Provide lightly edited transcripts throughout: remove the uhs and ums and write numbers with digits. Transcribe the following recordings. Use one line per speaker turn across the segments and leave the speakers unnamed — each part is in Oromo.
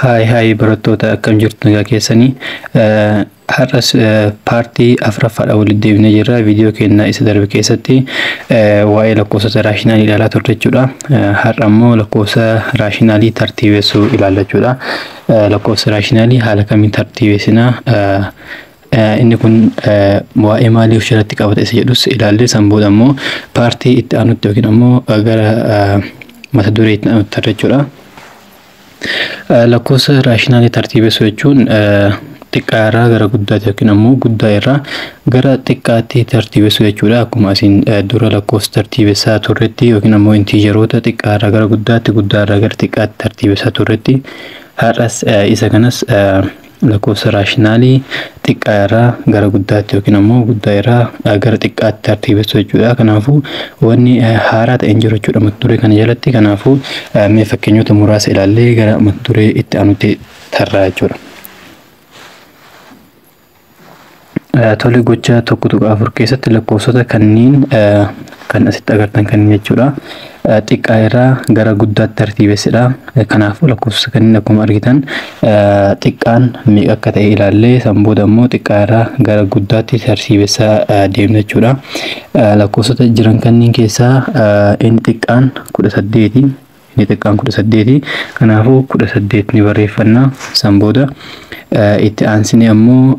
Hai barattoota akkam jirtu nagaa keessanii har'as paartii afuraffadha walitti deebinee jirra. Viidiyoo keenya isa darbe keessatti waa'ee lakkoofsota raashinaalii ilaalaa turre jechuudha. Har'a immoo lakkoofsa raashinaalii tartiibessuu ilaalla jechuudha. Lakkoofsa raashinaalii haala kamiin tartiibessinaa inni kun waa'ee maalii of jalatti qabata isa jedhus ilaallee san booda immoo paartii itti aanutti yookiin immoo gara mata duree itti aanutti tarre jechuudha. Lakkoofsa raashinaalii tartiibessuu jechuun xiqqaa irraa gara guddaatti yookiin ammoo guddaa irraa gara xiqqaatti tartiibessuu jechuudha. Akkuma asiin dura lakkoofsa tartiibessaa turretti yookiin ammoo intiijeroota xiqqaa irraa gara guddaatti, guddaa irraa gara xiqqaatti tartiibessaa turretti, har'as isa kanas lakkoofsa raashinaalii xiqqaa irraa gara guddaatti yookiin ammoo guddaa irraa gara xiqqaatti tartiibessuu jechuudha. Kanaafuu wanni haaraa ta'e hin jiru jechuudha mata duree kana jalatti. Kanaafuu mee fakkeenyota muraasa ilaallee gara mata duree itti aanutti tarraa jechuudha. Tole gocha tokko tuqaa afur keessatti lakkoofsota kanneen kan asitti agartan kanneen jechuudha. Xiqqaa irraa gara guddaatti tartiibessidha. Kanaafuu lakkoofsa kanneen akkuma argitan xiqqaan meeqa akka ta'e ilaallee san booda immoo xiqqaa irraa gara guddaatti tartiibessaa deemna jechuudha. Lakkoofsota jiran kanneen keessaa inni xiqqaan 18. Inni xiqqaan 18. Kanaafuu 18 ni barreeffanna. San booda itti aansine ammoo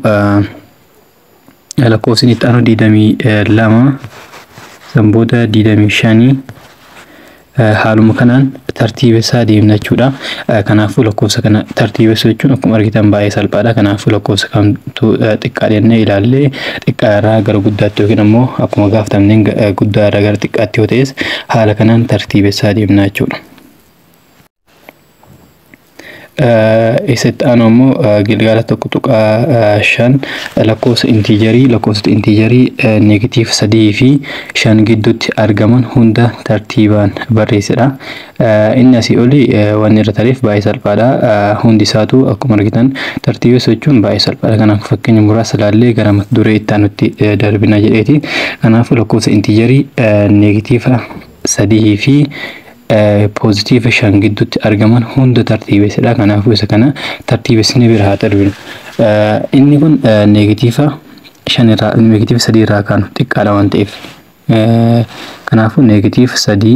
lakkoofsi itti aanu 22. San booda 25. Haaluma kanaan tartiibessaa deemna jechuudha. Kanaafuu lakkoofsa kana tartiibessuu jechuun akkuma argitan baay'ee salphaadha. Kanaafuu lakkoofsa kamtu xiqqaa jennee ilaallee xiqqaa irraa gara guddaatti yookiin ammoo akkuma gaafatamneen guddaa irraa gara xiqqaatti yoo ta'es haala kanaan tartiibessaa deemna jechuudha. Isatti aanu ammoo gilgaala tokko tuqaa 5 lakkoofsa intiijerii neegatiif 3 fi 5 gidduutti argaman hunda tartiibaan barreessidha. Inni asii olii wanni irra tareef baay'ee salphaadha. Hundi isaatu akkuma argitan tartiibessuu jechuun baay'ee salphaadha. Kanaaf fakkeenya muraasa ilaallee gara mata duree itti aanutti darbina jedheeti. Kanaafuu lakkoofsa intiijerii neegatiifa 3 fi pozitiiva 5 gidduutti argaman hunda tartiibessidha. Kanaafuu isa kana tartiibessinee bira haa darbinu. Inni kun neegatiiva 3 irraa kaanu xiqqaadha waan ta'eef. Kanaafuu neegatiiva 3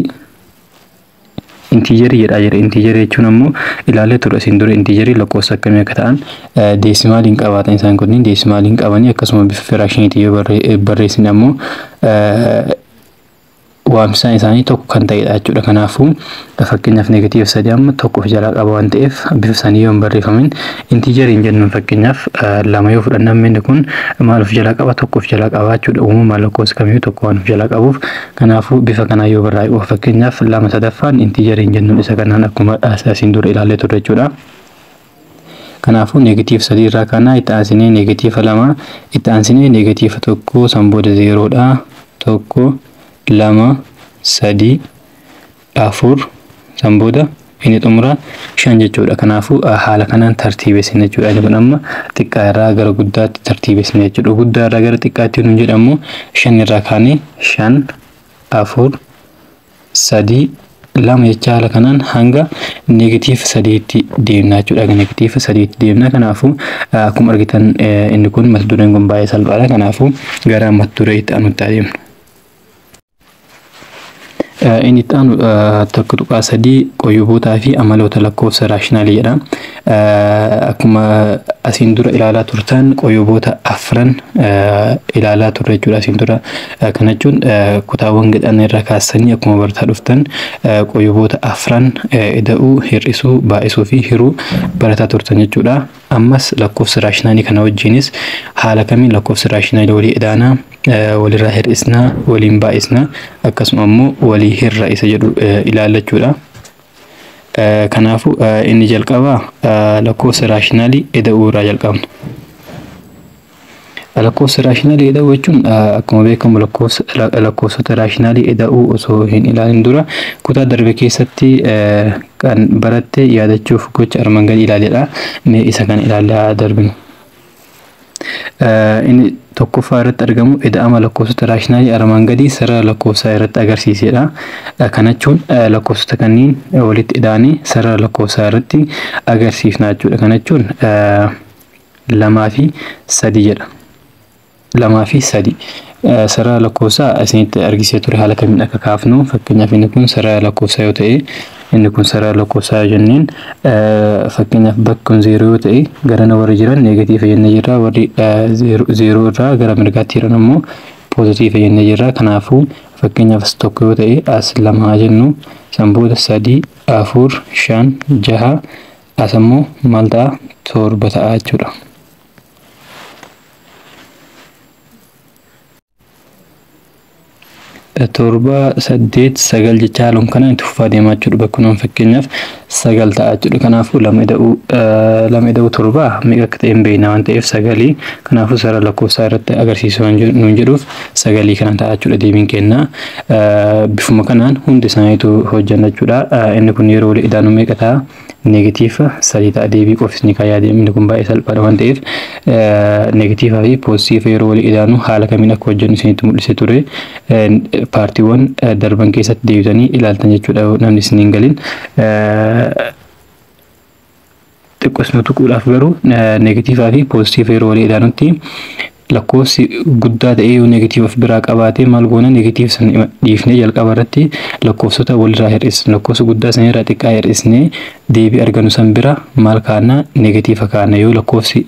intiijerii jedhaa jira. Intiijerii jechuun ammoo ilaallee ture asiin dura intiijerii lakkoofsa akkamii akka ta'an deesimaaliin qabaatan isaan kunniin deesimaaliin qabanii akkasuma bifa firaashiniitii yoo barreessine ammoo waamsaan isaanii tokko kan ta'edha jechuudha. Kanaafuu fakkeenyaaf neegatiiva 3 amma tokko of jalaa qaba waan ta'eef bifa isaanii yoo hin barreeffamin intiijeriin jennuun fakkeenyaaf 2 yoo fudhanne inni kun maal of jalaa qaba? Tokko of jalaa qaba jechuudha. Uumamaan lakkoofsa kamiyyuu tokko waan of jalaa qabuuf kanaafuu bifa kanaa yoo barraa'e fakkeenyaaf 2 sadaffaan intiijeriin jennuun isa kanaan akkuma asiin dura ilaallee turre jechuudha. Kanaafuu neegatiiva 3 irraa kana itti aansinee neegatiiva 2 itti aansinee neegatiiva 1 san booda 0dha 1 2 3 4 san booda inni xumura 5 jechuudha. Kanaafuu haala kanaan tartiibessina jechuudha. Inni kun amma xiqqaa irraa gara guddaatti tartiibessina jechuudha. Guddaa irraa gara xiqqaatti nu jedhamu 5 irraa kaanee 5 4 3 2 jecha haala kanaan hanga neegatiiva 3tti deemna jechuudha. Neegatiiva 3tti deemna. Kanaafuu akkuma argitan inni kun mata dureen kun baay'ee salphaadha. Kanaafuu gara mata duree itti aanutti adeemna. Inni itti aanu tokko tuqaa 3 qoyyubootaa fi amaloota lakkoofsa raashinaalii jedha. Akkuma asiin dura ilaalaa turtan qoyyuboota 4 ilaalaa turre jechuudha. Asiin dura kana jechuun kutaawwan gadhaan irraa kaasanii akkuma bartaa dhuftan qoyyuboota 4 ida'uu, hir'isuu, baay'isuu fi hiruu barataa turtan jechuudha. Ammas lakkoofsa raashinaalii kana wajjinis haala kamiin lakkoofsa raashinaalii walii idaanaa, walirraa hir'isnaa, waliin baay'isnaa akkasuma ammoo walii hirra isa jedhu ilaalla jechuudha. Kanaafuu inni jalqabaa lakkoofsa raashinaalii ida'uu irraa jalqabna. Lakkoofsa raashinaalii ida'uu jechuun akkuma beekamu lakkoofsota raashinaalii ida'uu osoo hin ilaalin dura kutaa darbe keessatti kan baratte yaadachuuf gocha armaan gadii ilaaledha. Mee isa kan ilaalaa darbinu. Inni tokkoffaa irratti argamu ida'ama lakkoofsota raashinaali armaan gadii sarara lakkoofsaa irratti agarsiisedha. Kana jechuun lakkoofsota kanneen walitti ida'anii sarara lakkoofsaa irratti agarsiifna jechuudha. Kana jechuun 2 fi 3 jedha. 2 fi 3 sarara lakkoofsaa isinitti argisee ture haala kamiin akka kaafnu. Fakkeenyaaf inni kun sarara lakkoofsaa yoo ta'e inni kun sarara lakkoofsaa jenneen fakkeenyaaf bakki kun 0 yoo ta'e garana warri jiran neegatiiva jennee jirra, warri 0 irraa gara mirgaatti jiran ammoo poozitiiva jennee jirra. Kanaafuu fakkeenyaaf as tokko yoo ta'e as 2 jennu san booda 3 4 5 6 as ammoo maal ta'a 7 ta'a jechuudha. torba 8 9 jecha haaluun kana itti fufaa deemaa jechuudha. Bakka kun fakkeenyaaf 9 ta'a jechuudha. Kanaafuu 2 ida'uu torba meeqa akka ta'e hin beekna waan ta'eef 9. Kanaafuu sarara lakkoofsaa irratti agarsiisu nuun jedhuuf 9 kana ta'a jechuudha deebiin kenna. Bifuma kanaan hundi isaaniitu hojjanna jechuudha. Inni kun yeroo wal idaanu meeqa ta'a? Negatiiva 3 ta'a deebii qofisni kaayaa deemni kun baay'ee salphaadha waan ta'eef negatiivaa fi poozitiiva yeroo wal idaanu haala kamiin akka hojjannu isinitti mul'isee ture. Paartiiwwan darban keessatti deebitanii ilaaltan jechuudha namni isin hin galin. Xiqqoos tuquudhaaf garuu negatiivaa fi poozitiiva yeroo wal idaanutti lakkoofsi guddaa ta'ee yoo negatiiva of biraa qabaate maal goona negatiiva sana dhiifnee jalqaba irratti lakkoofsota walirraa hir'isna. Lakkoofsa guddaa sana irraa xiqqaa hir'isnee deebii argannu san bira maal kaana negatiiva kaana yoo lakkoofsi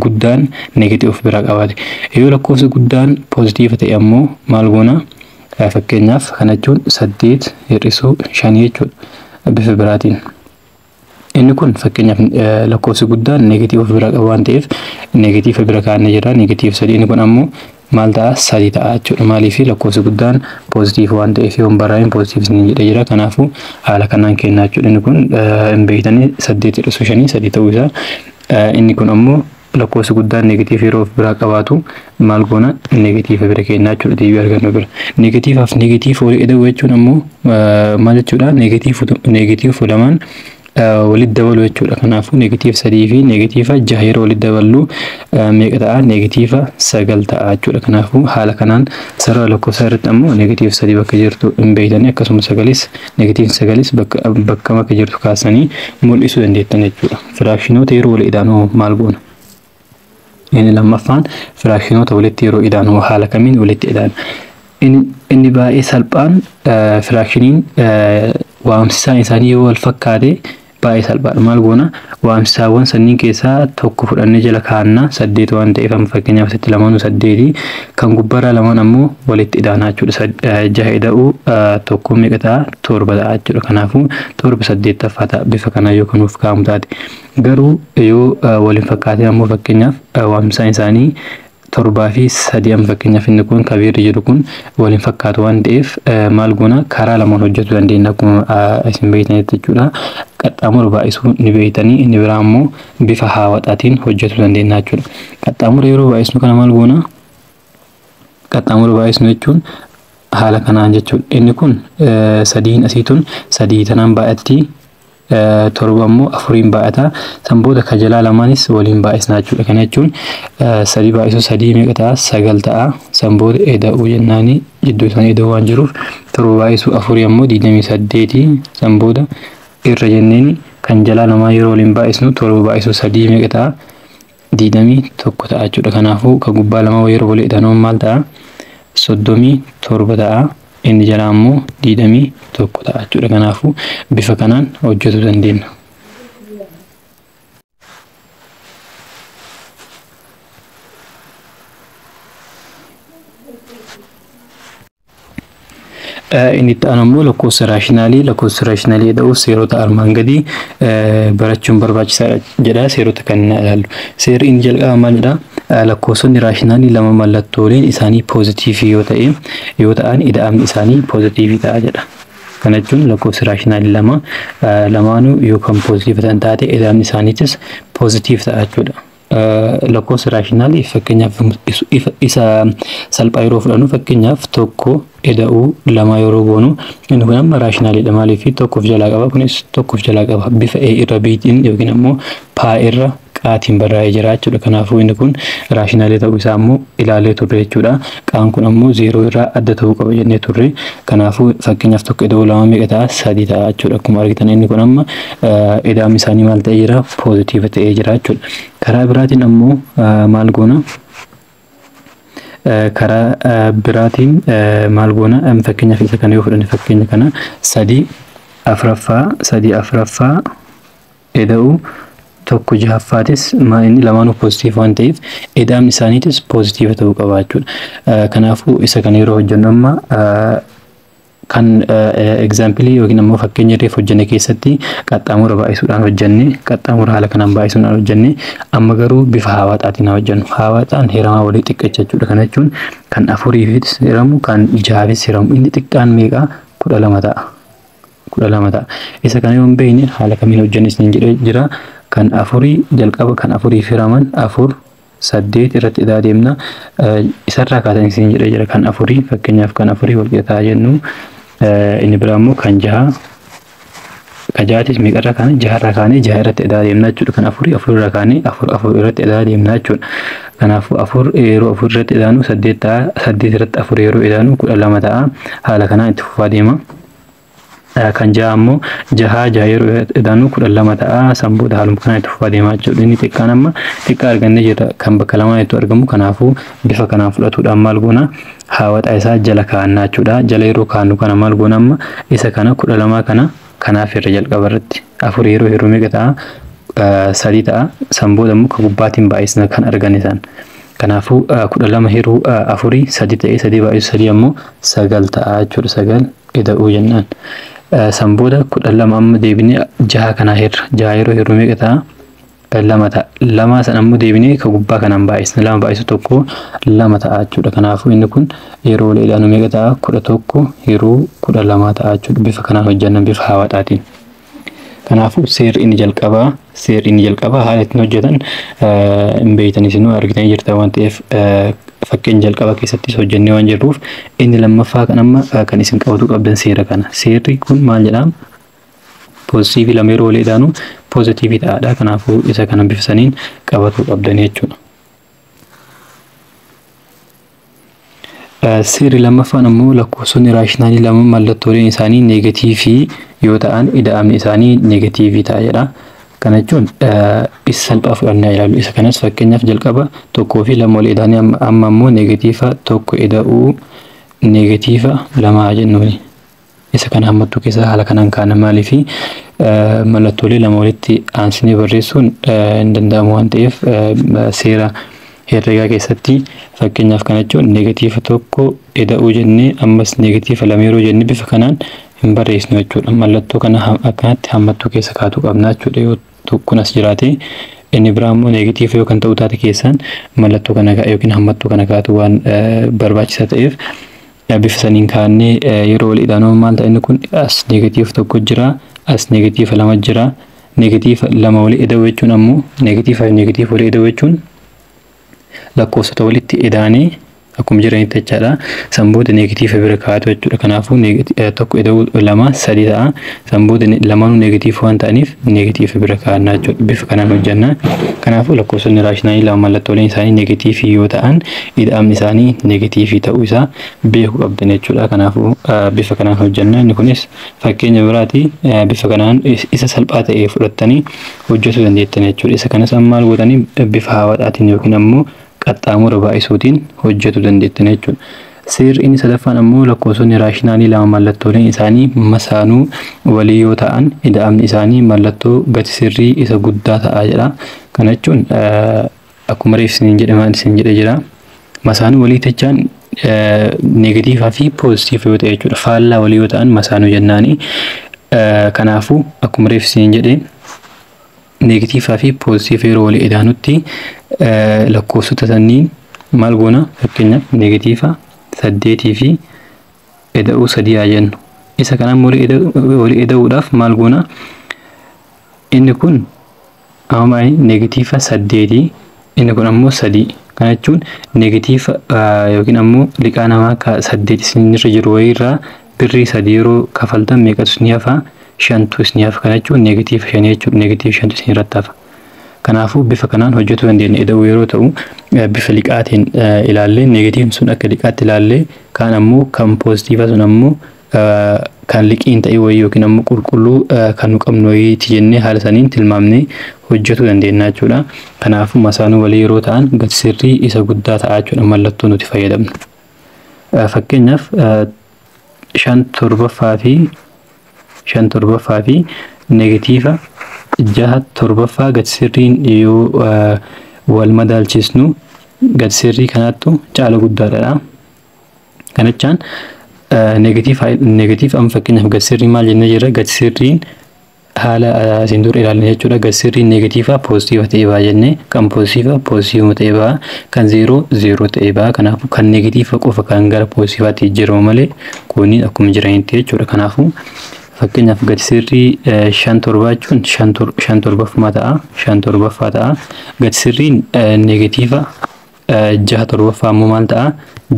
guddaan negatiiva of biraa qabaate. Yoo lakkoofsi guddaan poozitiiva ta'e ammoo maal goona fakkeenyaaf kana jechuun 8 hir'isuu 5 jechuudha bifa biraatiin. Inni kun fakkeenyaaf lakkoofsi guddaan negatiiva of biraa qaba waan ta'eef negatiiva bira kaa'annee jirra negatiiva 3. Inni kun ammoo maal ta'a 3 ta'a jechuudha. Maaliif lakkoofsi guddaan poozitiiva waan ta'eef yoo barraa'in poozitiiva isin jedhee jira. Kanaafuu haala kanaan kennaa jechuudha. Inni kun hin beektanii 8 hir'isuu 5 3 ta'uu isaa. Inni kun ammoo lakkoofsi guddaan negatiiva yeroo of biraa qabaatu maal goona negatiiva bira kennaa jechuudha deebii argannu bira. Negatiivaaf negatiiva walii ida'uu jechuun ammoo maal jechuudha negatiiva lamaan walitti dabaluu jechuudha. Kanaafuu negatiiva 3 fi negatiiva 6 yeroo walitti daballu meeqa ta'a negatiiva 9 ta'a jechuudha. Kanaafuu haala kanaan sarara lakkoofsaa irratti ammoo negatiiva 3 bakka jirtu hin beektanii akkasuma 9 negatiiva 9 bakka bakka jirtu kaasanii mul'isuu dandeettan jechuudha. Firaakshinoota yeroo wal idaanuu maal goona? Inni lammaffaan firaakshinoota walitti yeroo idaanuu haala kamiin walitti idaana? Inni baay'ee salphaan firaakshiniin waamsisaan isaanii yoo wal fakkaate baay'ee salphaadha. Maal goona waamsisaawwan sanniin keessaa tokko fudhannee jala kaa'annaa 8 waan ta'eef amma fakkeenyaaf 2 8 kan gubbaarraa lamaan ammoo walitti idaanaa jechuudha. 6 ida'uu tokko meeqa ta'a 7 ta'a jechuudha. Kanaafuu 7 8ffaa ta'a bifa kanaa yoo kanuuf kaa'amu taate. Garuu yoo waliin fakkaatee ammoo fakkeenyaaf waamsisaan isaanii 7 fi 3 amma fakkeenyaaf inni kun kabiirri jiru kun waliin fakkaatu waan ta'eef maal goona karaa lamaan hojjechuu dandeenya akkuma isin beektanitti jechuudha. Qaxxaamura baay'isuu ni beektanii inni biraa ammoo bifa haawwaxaatiin hojjechuu dandeenya jechuudha. Qaxxaamura yeroo baay'isnu kana maal goona qaxxaamura baay'isnu jechuun haala kanaan jechuudha. Inni kun 3 asiituun 3 tanaan baay'atti 7 ammoo 4 baay'ata. San booda ka jalaa lamaanis waliin baay'isna jechuudha. Kana jechuun 3 baay'isuu 3 meeqa ta'a 9 ta'a. San booda eda'uu jennaani jidduu isaanii eda'uu waan jiruuf 7 baay'isuu 4 ammoo 28. San booda irra jenneeni kan jalaa lamaa yeroo waliin baay'isnu 7 baay'isuu 3 meeqa ta'a 21 ta'a jechuudha. Kanaafuu ka gubbaa lamaa yeroo wal idaanu maal ta'a 37 ta'a. Inni jalaa ammoo 21 ta'a jechuudha. Kanaafuu bifa kanaan hojjechuu dandeenya. Inni itti aanu ammoo lakkoofsa raashinaalii jedhamu seerota armaan gadii barachuun barbaachisaadha jedha. Seerota kan ilaallu seerri inni jalqaba maal jedha? Lakkoofsonni raashinaalii lama mallattooleen isaanii poozitiivii yoo ta'an ida'amni isaanii poozitiivii ta'a jedha. Kana jechuun lakkoofsi raashinaalii lamaanuu yookaan poozitiivii ta'an taate ida'amni isaaniitis poozitiivii ta'a jechuudha. Lakkoofsa raashinaalii fakkeenyaaf isa salphaa yeroo fudhannu fakkeenyaaf tokko ida'uu lama yeroo goonu inni kun amma raashinaaliidha. Maaliif tokkoof jalaa qaba kunis tokkoof jalaa qaba bifa A irra B'tiin yookiin ammoo P irra qaatiin barraa'ee jira jechuudha. Kanaafuu inni kun raashinaalee ta'uu isaa immoo ilaalee turre jechuudha. Qaan kun ammoo 0 irraa adda ta'uu qaba jennee turre. Kanaafuu fakkeenyaaf tokko ida'uu lama meeqa ta'a 3 ta'a jechuudha. Akkuma argitan inni kun amma ida'amni isaanii maal ta'ee jira poozitiiva ta'ee jira jechuudha. Karaa biraatiin ammoo maal goona? Karaa biraatiin maal goona? Fakkeenyaaf isa kana yoo fudhanne fakkeenya kana 3 afuraffaa ida'uu tokko jahaffaatis inni lamaanuu poozitiiva waan ta'eef ida'amni isaaniitis poozitiiva ta'uu qaba jechuudha. Kanaafuu isa kana yeroo hojjennu amma kan egzaampilii yookiin ammoo fakkeenya reef hojjenne keessatti qaxxaamura baay'isuudhaan hojjenne qaxxaamura haala kanaan baay'isuudhaan hojjenne amma garuu bifa hawaaxaatiin hojjennu. Hawaaxaan hiramaa walii xiqqeessa jechuudha. Kana jechuun kan afuriifis hiramu kan jahaafis hiramu inni xiqqaan meeqa 12 ta'a. 12 ta'a. Isa kana yoo hin beekne haala kamiin hojjenne isin jedhee jira. Kan afurii jalqaba kan afuriif hiraman 4 8 irratti idaa deemna. Isarraa kaatan isin jedhee jira kan afurii fakkeenyaaf kan afurii wal qixaa jennu. Inni biraa immoo kan jahaatis meeqarraa kaane jaharraa kaane jaha irratti idaa deemna jechuudha. Kan afurirraa kaane afur irratti idaa deemna jechuudha. Kanaafuu afur yeroo afur irratti idaanu 8 ta'a. 8 irratti afur yeroo idaanu 12 ta'a. Haala kanaan itti fufaa deema. Kan jaha ammoo jaha yeroo idaanu 12 ta'a. Sanbooda haaluma kanaan itti fufaa deemaa jechuudha. Inni xiqqaan amma xiqqaa argannee jira kan bakka lamaan itti argamu. Kanaafuu bifa kanaan fudhatuudhaan maal goona? Hawaaxa isaa jala kaa'annaa jechuudha. Jala yeroo kaa'annu kana maal goona amma isa kana 12 kana kanaaf irra jalqaba irratti afur yeroo meeqa ta'a? 3 ta'a. Sanbooda immoo kan gubbaatiin baay'isna kan argan isaan. Kanaafuu 12 yeroo afurii 3 ta'ee 3 baay'isu 3 ammoo 9 ta'a jechuudha. 9 ida'uu jennaan. Sanbooda 12 amma deebinee jaha kana jaha yeroo meeqa ta'a? 2 ta'a. 2 san ammoo deebinee kan gubbaa kanaan baay'isna. 2 baay'isu 1 2 ta'a jechuudha. Kanaafuu inni kun yeroo wal ilaanu meeqa ta'a? 11 yeroo 12 ta'a jechuudha. Bifa kanaan hojjennan bifa hawaaxaatiin. Kanaafuu seerri inni jalqabaa haala ittiin hojjetan hin beektan isinuu argitanii jirtan waan ta'eef fakkeenya jalqabaa keessattis hojjennee waan jirruuf inni lammaffaa kan amma kan isin qabatu qabdan seera kana. Seerri kun maal jedhama? Poozitiivii lama yeroo wal ilaanu poozitiivii ta'aadha. Kanaafuu isa kana bifa saniin qabatu qabdan jechuudha. Seerri lammaffaan ammoo lakkoofsonni raashinaalii lama mallattooleen isaanii neegatiivii yoo ta'an ida'amni isaanii neegatiivii ta'a jedha. Kana jechuun isa salphaa fudhannaa ilaalu. Isa kanas fakkeenyaaf jalqaba 1 fi 2 wal ida'anii amma ammoo neegatiiva 1 ida'uu neegatiiva 2 jennuuni. Isa kana hammattuu keessaa haala kanaan kaana maaliif mallattoolee lama walitti aansinee barreessuun hin danda'amu waan ta'eef seera herregaa keessatti fakkeenyaaf kana jechuun neegatiiva 1 ida'uu jennee ammas neegatiiva 2 yeroo jennee bifa kanaan hin barreessinu jechuudha. Mallattoo kana akkanatti hammattuu keessa kaa'uu qabna jechuudha. Yoo tokkoon as jiraate inni biraa immoo neegatiiva yoo kan ta'u taate keessaan mallattoo kana yookiin hammattuu kana kaa'uu waan barbaachisaa ta'eef bifa saniin kaa'annee yeroo wal ilaanu maal ta'a inni kun as neegatiiva 1 jira, as neegatiiva 2 jira. Neegatiiva 2 wal ida'uu jechuun ammoo neegatiiva wal ida'uu jechuun lakkoofsota walitti idaanee akkuma jiranitti jechaadha. Sanbooda neegatiiva bira kaa'atu jechuudha. Kanaafuu 1 ida'uu 2 3 ta'a. Sanbooda lamaanuu neegatiiva waan ta'aniif neegatiiva bira kaa'annaa jechuudha. Bifa kanaan hojjenna. Kanaafuu lakkoofsonni raashinaalii lama mallattooleen isaanii neegatiivii yoo ta'an ida'amni isaanii neegatiivii ta'uu isaa beekuu qabdan jechuudha. Kanaafuu bifa kanaan hojjenna. Inni kunis fakkeenya biraati. Bifa kanaan isa salphaa ta'ee fudhattanii hojjetuu dandeettan jechuudha. Isa kanas maal gootanii bifa hawaaxaatiin yookiin ammoo qaxxaamura baay'isuutiin hojjetuu dandeettan jechuudha. Seerri inni sadaffaan ammoo lakkoofsonni raashinaalii lama mallattooleen isaanii masaanuu walii yoo ta'an ida'amni isaanii mallattoo gati sirrii isa guddaa ta'a jedha. Kana jechuun akkuma reef isin jedhee jira. Masaanuu walii jechaan neegatiivaa fi poozitiiva yoo ta'e jechuudha. Faallaa walii yoo ta'an masaanuu jennaani. Kanaafuu akkuma reef isin jedhee neegatiivaa fi poozitiiva yeroo walii idaanutti lakkoofsota sanniin maal goona? Fakkeenyaaf neegatiiva 8 fi ida'uu 3 haa jennu. Isa kanaan walii ida'uudhaaf maal goona? Inni kun amma neegatiiva 8 inni kun ammoo 3. Kana jechuun neegatiiva yookiin ammoo liqaa namaa 8 isinirra jiru wayiirraa birrii 3 yeroo kafaltan meeqatu isin hafa? 5tu isin hafa. Kana jechuun neegatiiva 5 jechuudha. Neegatiiva 5tu isin irratti hafa. Kanaafuu bifa kanaan hojjetuu dandeenya. Ida'uu yeroo ta'u bifa liqaatiin ilaallee negatiivni sun akka liqaatti ilaallee kaan ammoo kan poozitiiva sun ammoo kan liqiin ta'e wayii yookiin ammoo qulqulluu kan nu qabnu wayiiti jennee haala saniin tilmaamnee hojjetuu dandeenya jechuudha. Kanaafuu masaanuu walii yeroo ta'an gati sirrii isa guddaa ta'a jechuudha mallattoo nuti fayyadamnu. Fakkeenyaaf 5/7 fi negatiiva 6/7 gati sirriin yoo wal madaalchisnu gati sirrii kanaattu caala guddaadha. Kanachaan negatiif amma fakkeenyaaf gati sirrii maal jennee jirra? Gati sirriin haala isin dur ilaalne jechuudha. Gati sirriin negatiiva poozitiiva ta'ee ba'a jennee kan poozitiiva poozitiivuma ta'ee ba'a kan zeeroo ta'ee ba'a. Kanaafuu kan negatiiva qofa kan gara poozitiivaatti jijjiiramu malee kunniin akkuma jiranitti jechuudha. Kanaafuu fakkeenyaaf gati sirrii 5/7 jechuun 5/7 ta'a. 5/7 ta'a. Gati sirriin negatiiva 6/7 ammoo maal ta'a?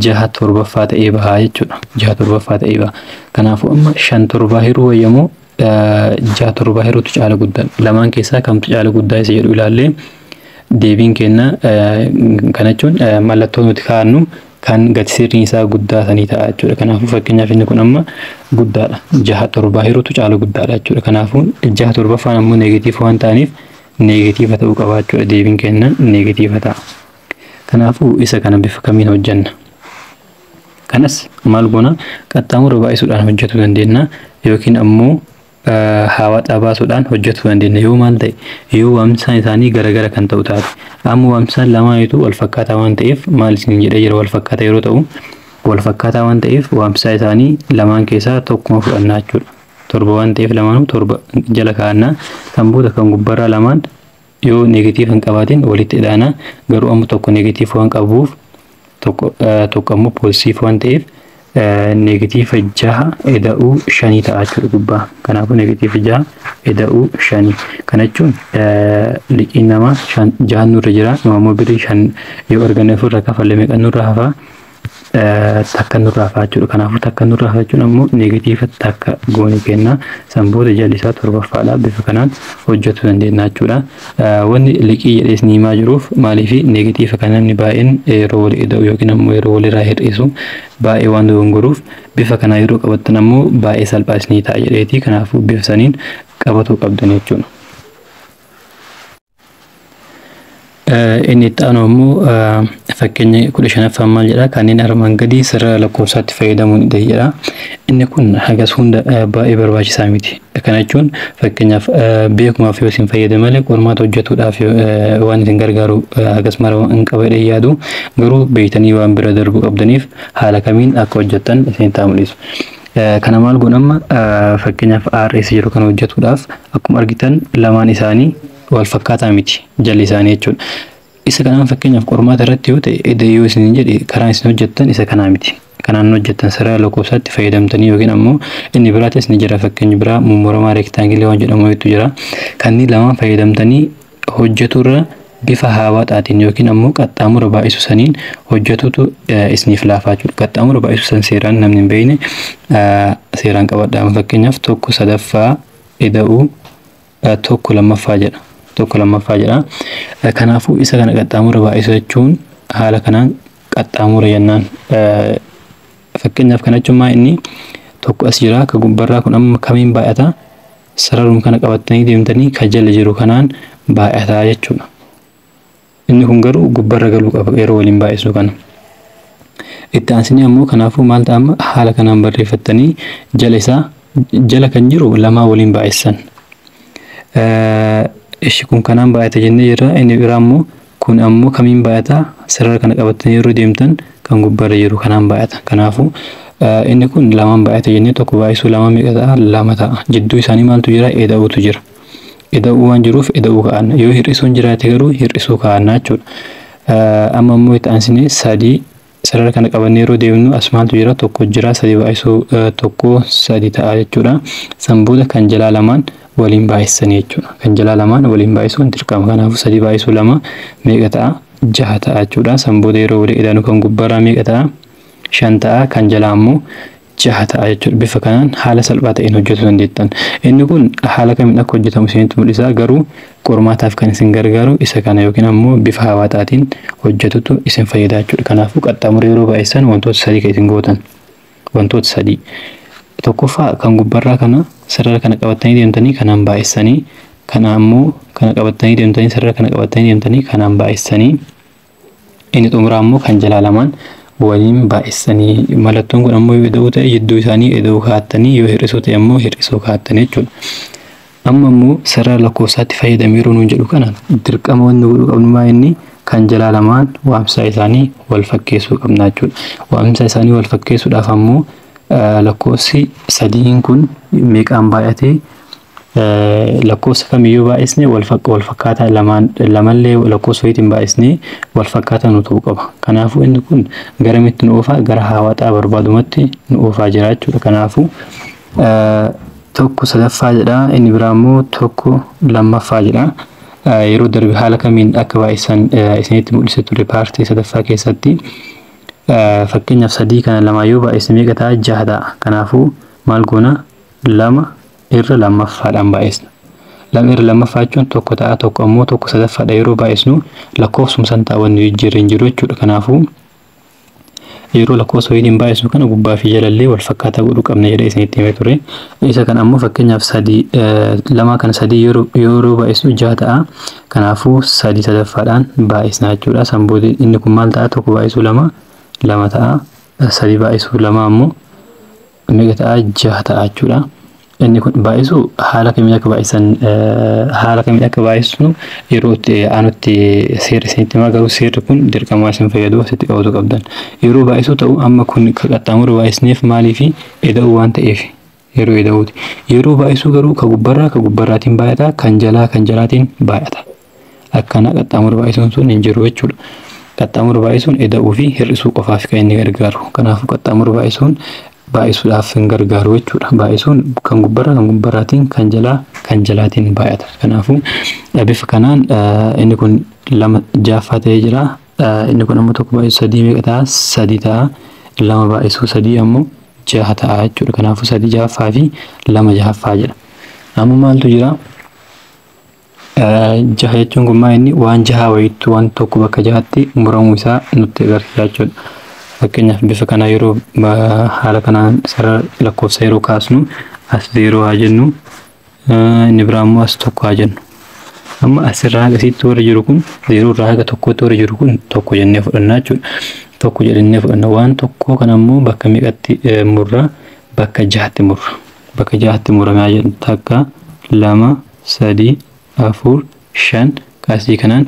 6/7 ta'ee baha jechuudha. 6/7 ta'ee baha. Kanaafuu amma 5/7 hiruu wayyamoo 6/7 hiruutu caala guddaa. Lamaan keessaa kamtu caala guddaa isa jedhu ilaallee deebiin kenna. Kana jechuun mallattoo nuti kaa'annu kan gati sirriin isaa guddaa sanii ta'a jechuudha. Kanaafuu fakkeenyaaf inni kun amma guddaadha. 6/7 hiruutu caala guddaadha jechuudha. Kanaafuu 6/7 ammoo negatiiva waan ta'aniif negatiiva ta'uu qaba jechuudha. Deebiin kenna negatiiva ta'a. Kanaafuu isa kana bifa kamiin hojjenna? Kanas maal goona? Qaxxaamura baay'isuudhaan hojjetuu dandeenya yookiin ammoo hawaaxaa baasuudhaan hojjetuu dandeenya. Yoo maal ta'e yoo waamsaan isaanii garagara kan ta'u taate amma waamsaan lamaanitu wal fakkaataa waan ta'eef maal isin jedhee jira wal fakkaataa yeroo ta'u wal fakkaataa waan ta'eef waamsaa isaanii lamaan keessaa tokkuma fudhannaa jechuudha. 7 waan ta'eef lamaanuu 7 jala kaa'annaa. Kan booda kan gubbarraa lamaan yoo negatiiv hin qabaatin walitti hidhaana. Garuu amma tokko negatiiv waan qabuuf tokko ammoo poozitiiv waan ta'eef negatiiva 6 ida'uu 5 ta'a jechuudha gubbaa. Kanaafuu negatiiva 6 ida'uu 5. Kana jechuun liqiin namaa 6 nurra jira. Ammoo birrii 5 yoo arganne ofirra kafalle meeqa nurra hafa? Takka nurraa hafa jechuudha. Kanaafuu takka nurraa hafa jechuun ammoo negatiiva takka goone kenna. Sanboota jalli isaa 7ffaadha. Bifa kanaan hojjetuu dandeenya jechuudha. Wanni liqii jedhees ni himaa jiruuf maaliif negatiiva kan namni baay'een yeroo wal ida'u yookiin ammoo yeroo walirraa hir'isu baay'ee waan dogongoruuf bifa kanaa yeroo qabattan ammoo baay'ee salphaas ni ta'a jedheeti. Kanaafuu bifa saniin qabatuu qabdan jechuudha. Inni itti aanu ammoo fakkeenya 15ffaan maal jedha? Kanneen armaan gadii sirra lakkoofsaatti fayyadamuun jedha. Inni kun hagas hunda baay'ee barbaachisaa miti. Kana jechuun fakkeenyaaf beekumaaf yoo isin fayyade malee qormaata hojjetuudhaaf waan isin gargaaru hagas mara hin qabadhe yaadu. Garuu beektanii waan bira darbuu qabdaniif haala kamiin akka hojjettan isin taa'amudhisu. Kana maal godhamma fakkeenyaaf RS jedhu kan hojjetuudhaaf akkuma argitan lamaan isaanii wal fakkaataa miti jalli isaanii jechuudha. Isa kanaan fakkeenyaaf qormaata irratti yoo ta'e edda yoo isin jedhe karaan isin hojjettan isa kanaa miti. Kanaan hojjettan sirra lakkoofsaatti fayyadamtanii yookiin ammoo inni biraatis ni jira. Fakkeenyi biraa mummuuramaa reektaangilii waan jedhamu hedduu jira. Kanneen lamaan fayyadamtanii hojjeturra bifa hawaaxaatiin yookiin ammoo qaxxaamura baay'isu saniin hojjetutu isiniif laafaa jechuudha. Qaxxaamura baay'isu san seeraan namni hin beekne seeraan qabadhaa. Fakkeenyaaf 1/3 ida'uu 1/2 jedha. 1/2 jedha. Kanaafuu isa kana qaxxaamura baay'isu jechuun haala kanaan qaxxaamura jennaan. Fakkeenyaaf kana jechuun maa inni tokko as jira ka gubbarraa kun amma kamiin baay'ata? Sararuun kana qabattanii deemtanii ka jala jiru kanaan baay'ataa jechuudha. Inni kun garuu gubbarra galuu qaba yeroo waliin baay'isu kana. Itti aansinee ammoo kanaafuu maal ta'a haala kanaan barreeffattanii jala isaa jala kan jiru lamaa waliin baay'isan. Ishi kun kanaan baay'ata jennee jirra. Inni biraa ammoo kun ammoo kamiin baay'ata? Sarara kana qabattanii yeroo deemtan kan gubbarra jiru kanaan baay'ata. Kanaafuu inni kun lamaan baay'ata jennee tokko baay'isuu lama meeqa ta'a? Lama ta'a. Jidduu isaanii maaltu jira? Ida'uutu jira. Ida'uu waan jiruuf ida'uu kaa'anna. Yoo hir'isuun jiraate garuu hir'isuu kaa'anna jechuudha. Amma ammoo itti aansinee 3 sarara kana qabannee yeroo deemnu as maaltu jira? Tokko jira. 3 baay'isuu tokko 3 ta'a jechuudha. Sanboota kan jalaa lamaan waliin baay'isanii jechuudha. Kan jalaa lamaan waliin baay'isuun dirqama. Kanaafuu 3 baay'isuu 2 meeqa ta'a? 6 ta'a jechuudha. Sanboota yeroo walii ida'anu kan gubbarraa meeqa ta'a? 5 ta'a. Kan jalaa ammoo jaha ta'a jechuudha. Bifa kanaan haala salphaa ta'een hojjetuu dandeettan. Inni kun haala kamiin akka hojjetamu isinitti mul'isa garuu qormaataaf kan isin gargaaru isa kana yookiin ammoo bifa hawaataatiin hojjetutu isin fayyada jechuudha. Kanaafuu qaxxaamura yeroo baay'isan wantoota sadii kan isin gootan. Wantoota sadii. Tokkoffaa kan gubbarraa kana sarara kana qabatanii deemtanii kanaan baay'isanii kana ammoo kana qabatanii deemtanii sarara kana qabatanii deemtanii kanaan baay'isanii inni xumuraa ammoo kan jalaa lamaan waliin baay'isanii mallattoon kun ammoo yoo eda'uu ta'e jidduu isaanii eda'uu kaa'attanii yoo hir'isuu ta'e ammoo hir'isuu kaa'attanii jechuudha. Amma ammoo sarara lakkoofsaatti fayyadamee yeroo nuun jedhu kana dirqama wanni godhuu qabnu inni kan jalaa lamaan waamsaa isaanii wal fakkeessuu qabna jechuudha. Waamsaa isaanii wal fakkeessuudhaaf ammoo lakkoofsi sadiin kun meeqaan baay'atee lakkoofsa kamiyyuu baay'isne wal fakkaataa lamallee lakkoofsa wayiitiin baay'isne wal fakkaataa nu ta'uu qaba. Kanaafuu inni kun garamitti nu oofaa gara hawaaxaa barbaadumatti nu oofaa jira jechuudha. Kanaafuu tokko sadaffaa jedha inni biraa immoo tokko lammaffaa jedha. Yeroo darbe haala kamiin akka baay'isan isinitti mul'isee ture paartii sadaffaa keessatti fakkeenyaaf sadii kana lama yoo baay'isne meeqa ta'a? Jaha ta'a. Kanaafuu maal goona? Lama irra lammaffaadhaan baay'isna. Lama irra lammaffaa jechuun tokko ta'a tokko ammoo tokko sadaffaadha yeroo baay'isnu lakkoofsuma san ta'a wanni jijjiirre hin jiru jechuudha. Kanaafuu yeroo lakkoofsa wayiitiin baay'isnu kana gubbaa fi jalallee wal fakkaataa godhuu qabna jedhee isinitti himee ture. Isa kana ammoo fakkeenyaaf sadii lama kana sadii yeroo baay'isnu jaha ta'a. Kanaafuu sadii sadaffaadhaan baay'isna jechuudha. Sanboodi inni kun maal ta'a? Tokko baay'isuu lama ta'a. Sadii baay'isuu lama ammoo meeqa ta'a? Jaha ta'a jechuudha. Inni kun baay'isuu haala kamiin akka baay'isnu yeroo itti aanutti seera isinitti himaa garuu seerri kun dirqamaa isin fayyadu asitti qabatu qabdan. Yeroo baay'isuu ta'u amma kun qaxxaamura baay'isneef maaliif eda'uu waan ta'eef yeroo eda'uuti. Yeroo baay'isuu garuu ka gubbarraatiin baay'ata kan jalaatiin baay'ata. Akkana qaxxaamura baay'isuun sun hin jiru jechuudha. Qaxxaamura baay'isuun eda'uu fi hir'isuu qofaaf kan inni gargaaru. Kanaafuu qaxxaamura baay'isuudhaaf hin gargaaru jechuudha. Baay'isuun kan gubbarraatiin kan jalaatiin baay'ata. Kanaafuu bifa kanaan inni kun lama jahaffaa ta'ee jira. Inni kun ammoo tokko baay'isuu sadii meeqa ta'a? Sadii ta'a. Lama baay'isuu sadii ammoo jaha ta'a jechuudha. Kanaafuu sadii jahaffaa fi lama jahaffaa jedha. Amma maaltu jira? Jaha jechuun kun inni waan jahaa wayiitti waan tokko bakka jahatti muramuu isaa nutti agarsiisa jechuudha. Fakkeenyaaf bifa kana yeroo haala kanaan sarara lakkoofsa yeroo kaasnu as 0 haa jennu inni biraa immoo as 1 haa jennu. Amma asirraa haga asitti warri jiru kun 0 irraa haga tokkotti warri jiru kun tokko jennee fudhanna jechuudha. Tokko jedhannee fudhanna waan tokko kana immoo bakka meeqatti murra? Bakka jahatti murra. Bakka jahatti murame haa jennu takka lama sadii afur shan kaasii kanaan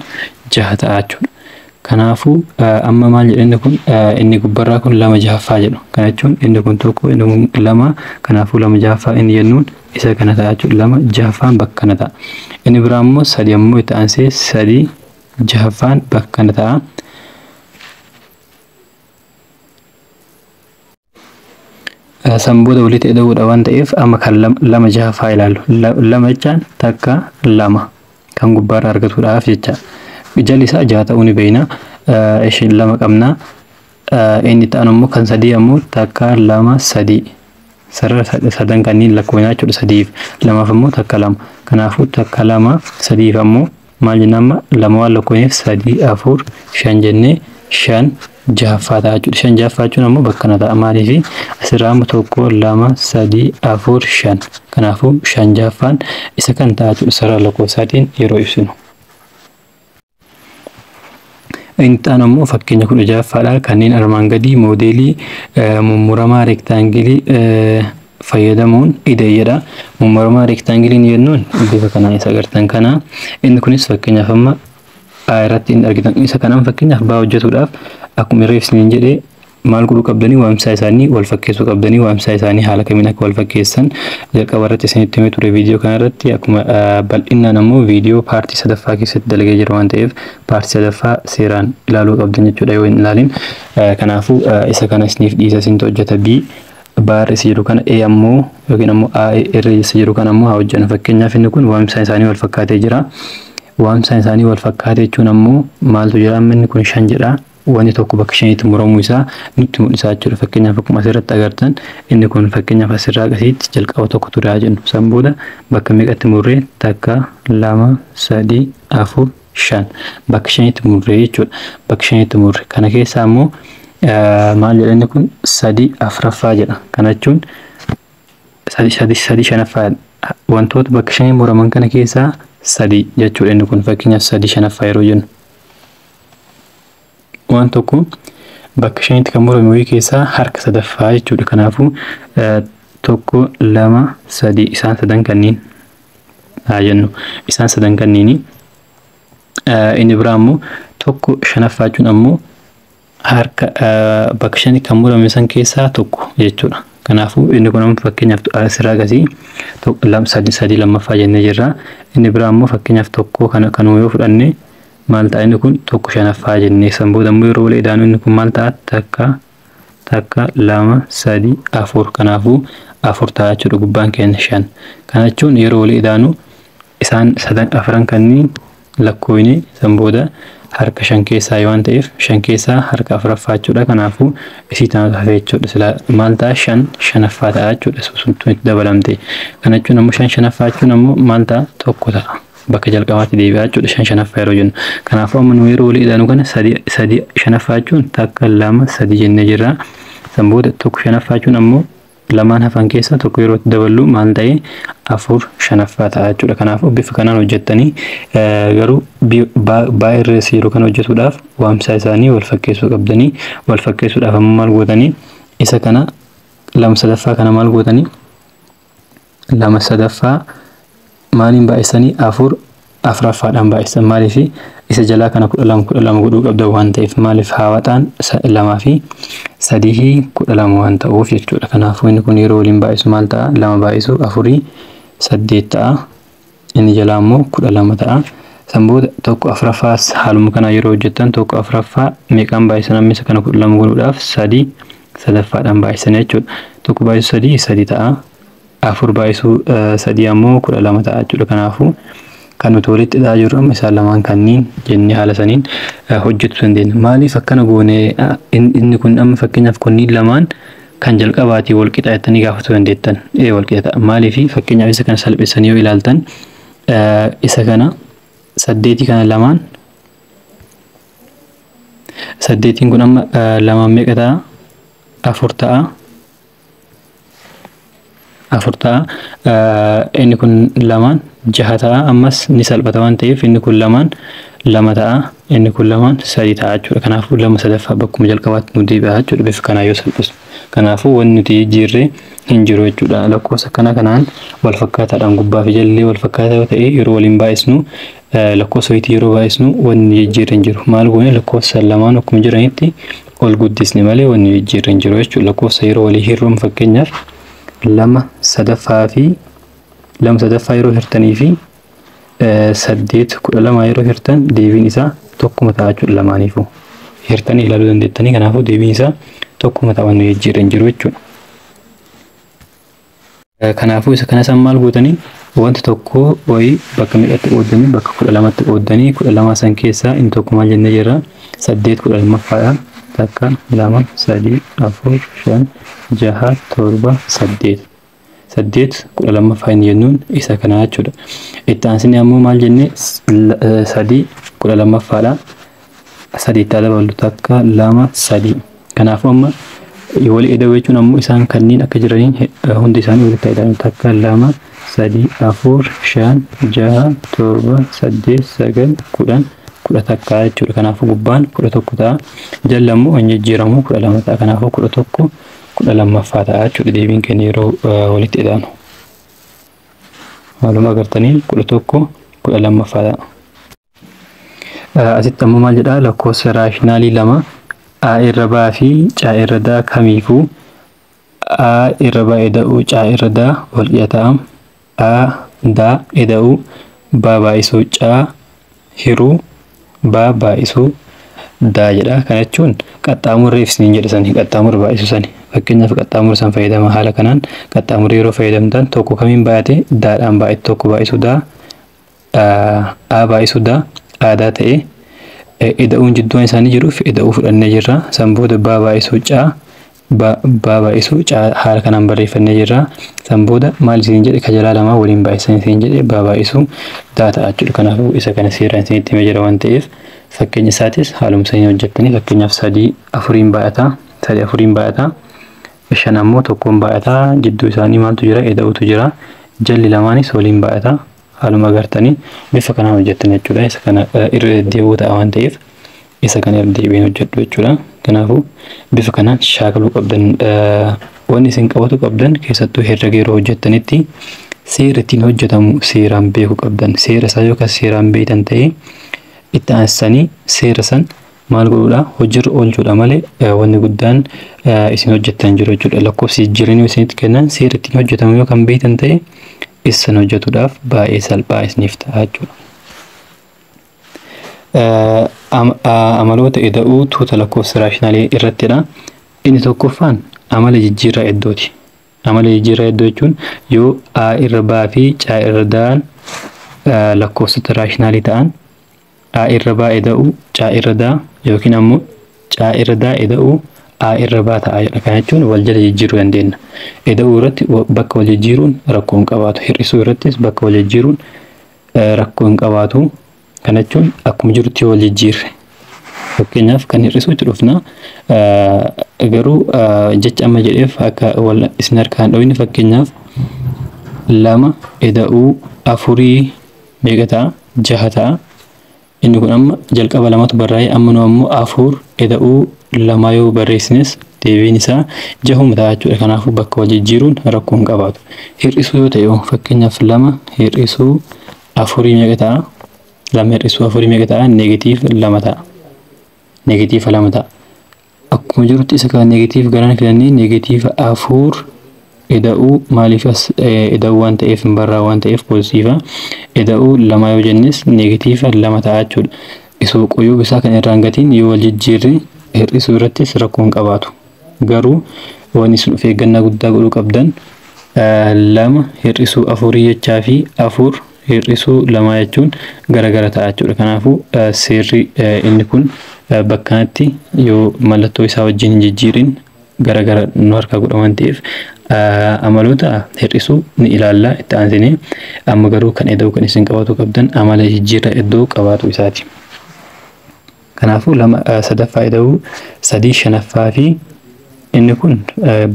jaha ta'a jechuudha. Kanaafuu amma maal jedhani kun inni gubbarraa kun lama jahaffaa jedhu. Kana jechuun inni kun tokko inni kun lama kanaafuu lama jahaffaa inni jennuun isa kana ta'a jechuudha. Lama jahaffaan bakka kana ta'a. Inni biraa immoo sadii ammoo itti aansee sadii jahaffaan bakka kana ta'a. Sanboota walitti eda'uudha waan ta'eef amma kan lama jahaffaa ilaallu. Lama jechaan takka lama kan gubbaarraa argatuudhaaf jecha. Jalli isaa jaha ta'uu ni beekna. Ishiin lama qabna. Inni ta'an ammoo kan sadii ammoo takka lama sadii. Sarara sadan kanneen lakkoofnaa jechuudha sadiif. Lamaaf ammoo takka lama. Kanaafuu takka lama sadiif ammoo maal jenna amma lama waan lakkoofneef sadii afur shan jennee shan jahaffaa ta'a jechuudha. Shan jahaffaa jechuun ammoo bakka kana ta'a maaliif asirraa amma tokko lama sadii afur shan. Kanaafuu shan jahaffaan isa kan ta'a jechuudha sarara lakkoofsaatiin yeroo ibsinu. Inni ta'an ammoo fakkeenya 16ffaadha. Kanneen armaan gadii moodeelii mummuramaa reektaangilii fayyadamuun ideeyedha. Mummuramaa reektaangilii jennuun bifa kanaan isa agartan kana. Inni kunis fakkeenyaaf amma irratti inni argitan isa kanaan fakkeenyaaf ba'aa hojjetuudhaaf akkuma reefsiniin jedhee maal godhuu qabdanii waamsaa isaanii wal fakkeessuu qabdanii waamsaa isaanii haala kamiin akka wal fakkeessan jalqaba irratti isinitti himee ture viidiyoo kana irratti akkuma bal'inaan ammoo viidiyoo paartii sadaffaa keessatti dalagee jira waan ta'eef paartii sadaffaa seeraan ilaaluu qabdan jechuudha yoo hin ilaalin. Kanaafuu isa kana isiniif dhiisa isin hojjeta B baar isa jedhu kana A ammoo yookiin ammoo A irra isa jedhu kana ammoo haa hojjennu. Fakkeenyaaf inni kun waamsaa isaanii wal fakkaatee jira. Waamsaa isaanii wal fakkaatee jechuun ammoo maaltu jira amma inni kun 5 jedha. wanti tokko bakka shanitti muramuu isaa nutti mul'isaa jechuudha. Fakkeenyaaf akkuma asirratti agartan inni kun fakkeenyaaf asirraa gasiitti jalqaba tokko ture haa jennu. San booda bakka meeqatti murree takka, lama, sadii, afur, shan bakka shanitti murree jechuudha. Bakka shanitti murre kana keessaa immoo maal jedha inni kun sadii afuraffaa jedha. Kana jechuun sadii shanaffaa wantoota bakka shanii muraman kana keessaa sadii jechuudha. Inni kun fakkeenyaaf sadii shanaffaa yeroo jennu waan tokko bakka shanitti kan murame wayii keessaa harka sadaffaa jechuudha. Kanaafuu tokko, lama, sadii isaan sadan kanneen haa jennu. Isaan sadan kanneeni inni biraa immoo tokko shanaffaa jechuun ammoo harka bakka shanii kan murame san keessaa tokko jechuudha. Kanaafuu inni kun ammoo fakkeenyaaf asirraa gasii sadii lammaffaa jennee jirra. Inni biraa immoo fakkeenyaaf tokko kan yoo fudhanne maal ta'a inni kun tokko shanaffaa jennee san booda immoo yeroo wal idaanu inni kun maal ta'a takka, lama, sadii, afur. Kanaafuu afur ta'a jechuudha. Gubbaan keenya shan. Kana jechuun yeroo wal idaanu isaan sadan afran kanneen lakkoofne san booda harka shan keessaa waan ta'eef shan keessaa harka afuraffaa jechuudha. Kanaafuu isii tana hafe jechuudha. Sila maal ta'a shan shanaffaa ta'a jechuudha. Suntu itti dabalamte. Kana jechuun ammoo shan shanaffaa jechuun ammoo maal ta'a tokko ta'a. Bakka jalqabaatti deebi'aa jechuudha shan shanaffaa yeroo jennu. Kanaafuu amma nu yeroo walii idaanu kana sadii shanaffaa jechuun takka, lama, sadii jennee jirra. San booda tokko shanaffaa jechuun ammoo lamaan hafan keessaa tokko yeroo itti daballu maal ta'e afur shanaffaa ta'a jechuudha. Kanaafuu bifa kanaan hojjettanii garuu baay'ee yeroo kana hojjetuudhaaf waamsaa isaanii wal fakkeessuu qabdanii. Wal fakkeessuudhaaf ammoo maal gootanii isa kana lama sadaffaa kana maal gootanii lama sadaffaa maaliin baay'isanii afuraffaadhaan baay'isan. Maaliif isa jalaa kana 12 godhuu qabda waan ta'eef maaliif hawaxaan 2 fi 3 12 waan ta'uuf jechuudha. Kanaafuu inni kun yeroo waliin baay'isu maal ta'a? 2 baay'isu 4 8 ta'a. Inni jalaa immoo 12 ta'a. San booda tokko afuraffaas haaluma kana yeroo hojjettan tokko afuraffaa meeqaan baay'isan amma isa kana 12 godhuudhaaf 3 sadaffaadhaan baay'isan jechuudha. Tokko baay'isu 3 ta'a. Afur baay'isu 3 ammoo 12 ta'a jechuudha. Kanaafuu kan nuti walitti hidhaa jirru amma isaan lamaan kanneen jennee haala saniin hojjechuu dandeenya. Maaliif akkana goone inni kun amma fakkeenyaaf kunniin lamaan kan jalqabaatii wal qixa jettanii gaafachuu dandeettan. Wal qixa maaliif fakkeenyaaf isa kana salphissanii yoo ilaaltan isa kana 8 kana lamaan 8 kun amma lamaan meeqa ta'a? 4 ta'a. 4 ta'a. Inni kun lamaan 6 ta'a. Ammas ni salphata waan ta'eef inni kun lamaan 2 ta'a. Inni kun lamaan 3 ta'a jechuudha. Kanaafuu 2 sadaffaa bakkuma jalqabaatti nu deebi'a jechuudha bifa kanaa yoo salphisu. Kanaafuu wanti nuti jijjiirree hin jiru jechuudha. Lakkoofsa kanaan wal fakkaataadhaan gubbaa fi jallee wal fakkaataa yoo ta'e yeroo waliin baay'isnu lakkoofsa wayitii yeroo baay'isnu wanni jijjiirree hin jiru. Maal goone lakkoofsa lamaan akkuma jiranitti ol guddisne malee wanni jijjiirree hin jiru jechuudha. Lakkoofsa yeroo walii hirruun fakkeenyaaf 2 sadaffaa yeroo hirtanii fi 8 12 yeroo hirtan deebiin isaa tokkuma ta'a jechuudha. Lamaaniifuu hirtanii ilaaluu dandeettanii. Kanaafuu deebiin isaa tokkuma ta'a wanni jijjiirree hin jiru jechuudha. Kanaafuu isa kana san maal gootanii wanta tokko wayii bakka meeqatti qooddanii bakka 12tti qooddanii 12 san keessaa inni tokko maal jennee jirra 8 12ffaadhaan takka 2 3 4 5 6 7 8 12ffaa inni jennuun isa kana jechuudha. Itti aansinee ammoo maal jennee 3 12ffaadhaan 3 dabalu takka 2 3. Kanaafuu amma walii ida'uu jechuun ammoo isaan kanneen akka jiraniin hundi isaanii walitti hidhamu takka 2 3 4 5 6 7 8 9 10 takka jechuudha. Kanaafuu gubbaan 11 ta'a. Jalli ammoo hin jijjiiramu 12 ta'a. Kanaafuu 11 12ffaa ta'a jechuudha. Deebiin keenya yeroo walitti hidhamu. Haaluma agartanii 11 12ffaa ta'a. Asitti ammoo maal jedhaa lakkoofsa raashinaalii 2 A irra baa fi C irra daa kamiifuu A irra baa eda'uu C irra daa wal dhiyataa A daa eda'uu baa baay'isuu C hiruu baa baay'isuu daa jedha. Kana jechuun qaxxaamurri ibsiniin jedhasanii qaxxaamurri baay'isuu sani. Fakkeenyaaf qaxxaamurri san fayyadama haala kanaan qaxxaamurri yeroo fayyadamtan tokko kamiin baay'ate daadhaan baay'ate tokko baay'isuu daa A baay'isuu daa aadaa ta'e ida'uun jidduu isaanii jiruuf ida'uu fudhannee jirra. San booda baay'isuu caa baay'isuu caa haala kanaan barreeffannee jirra. San booda maal isin jedhe kajalaa lamaa waliin baay'isan isin jedhe baay'isuu daata jechuudha. Kanaafuu isa kana seeraan isinitti himee jira waan ta'eef fakkeenya isaatis haaluma sanii hojjettanii fakkeenyaaf 3 4 baay'ata 3 4 baay'ata 5 ammoo tokkoon baay'ata jidduu isaanii maaltu jira ida'uutu jira jalli lamaanis waliin baay'ata haaluma agartanii bifa kanaan hojjettanii jechuudha. Isa kana irra deddeebi'uu ta'a waan ta'eef isa kana irra deebiin hojjedhu jechuudha. Kanaafuu bifa kanaan shaakaluu qabdan wanni isin qabatu qabdan keessattuu herrega yeroo hojjettanitti seera ittiin hojjetamu seeraan beekuu qabdan. Seera isaa yookaan seeraan beektan ta'ee itti aansanii seera san maal godhuudha hojiirra oolchuudha malee wanni guddaan isin hojjettan jiru jechuudha. Lakkoofsi jireenyaa isinitti kennan seera ittiin hojjetamu yookaan beektan ta'ee isin hojjetuudhaaf baay'ee salphaa isiniif ta'a jechuudha. Amaloota ida'uu tuuta lakkoofsa raashinaalii irrattidha. Inni tokkoffaan amala jijjiirraa iddooti. Amala jijjiirraa iddoo jechuun yoo a irra baa fi caa irra da'an lakkoofsota raashinaalii ta'an a irra baa ida'uu caa irra daa yookiin ammoo caa irra daa ida'uu a irra baa ta'a jedha. Kana jechuun wal jala jijjiiruu dandeenya. Ida'uu irratti bakka wal jijjiiruun rakkoo hin qabaatu. Hir'isuu irrattis bakka wal jijjiiruun rakkoo hin qabaatu. Kana jechuun akkuma jirutti wal jijjiirre. Fakkeenyaaf kan hir'isuu itti dhufna garuu jecha amma jedheef akka wal isin harkaan dhawini fakkeenyaaf 2 ida'uu 4 meeqa ta'a 6 ta'a. Inni kun amma jalqaba 2tu barraa'ee amma nu ammoo 4 ida'uu 2 yoo barreessines deebiin isaa 6 ta'a jechuudha. Kanaafuu bakka wal jijjiiruun rakkoo hin qabaatu. Hir'isuu yoo ta'e fakkeenyaaf 2 hir'isuu 4 meeqa ta'a 2 hir'isuu 4 meeqa ta'a neegatiiv 2 ta'a. Neegatiiv 2 ta'a. Akkuma jirutti isa kana neegatiiv garaan fidannee neegatiiv 4 ida'uu maaliif as ida'uu waan ta'eef hin barraa waan ta'eef poozitiiva ida'uu 2 yoo jennes neegatiiv 2 ta'a jechuudha. Isoo qoyyoo bisaa kan irraan gatiin yoo wal jijjiirre hir'isuu irrattis rakkoo hin qabaatu. Garuu waan isin of eeggannaa guddaa godhuu qabdan 2 hir'isuu 4 jechaa fi 4 hir'isuu 2 jechuun garagara ta'a jechuudha. Kanaafuu seerri inni kun bakka kanatti yoo mallattoo isaa wajjin hin jijjiirin garagara nu harkaa godha waan ta'eef amaloota hir'isuu ni ilaalla itti aansinee amma garuu kan ida'uu kan isin qabatu qabdan amala jijjiirraa iddoo qabaatu isaati. Kanaafuu 2 sadaffaa ida'uu 3 shanaffaa fi inni kun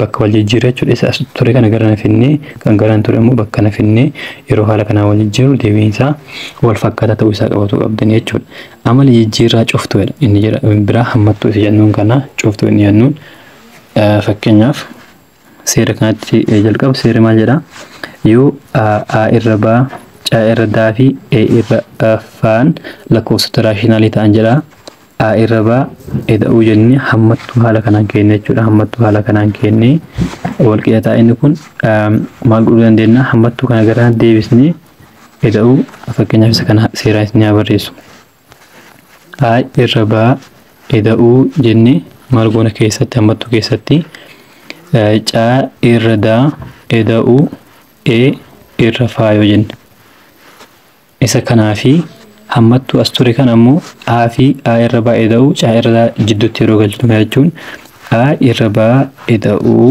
bakka wal jijjiirraa jechuudha. Isa ture kana gara nafinnee kan garaan ture immoo bakka nafinnee yeroo haala kanaa wal jijjiiru deebiin isaa wal fakkaataa ta'uu isaa qabatu qabdan jechuudha. Amala jijjiirraa cuftuudha inni jedha biraa hammattuu isa jennuun kana cuftuu inni jennuun fakkeenyaaf seera kanatti jalqabu seera maal jedha yoo a irra baa caa irra daa fi e irra faan lakkoofsota raashinaalii ta'an jedha. A irra baa ida'uu jennee hammattuu haala kanaan kennee jechuudha. Hammattuu haala kanaan kennee wal qixa inni kun maal godhuu dandeenya hammattuu kana gara deebisnee ida'uu fakkeenyaaf isa kana seeraan isin barreessu. A irra baa ida'uu jennee maal goona keessatti hammattuu keessatti caa irra daa ida'uu e irra faa yoo jenne isa kanaafi hammattuu as ture kan ammoo a fi a irra baa ida'uu caa irra daa jidduutti yeroo galchinu jechuun a irra baa ida'uu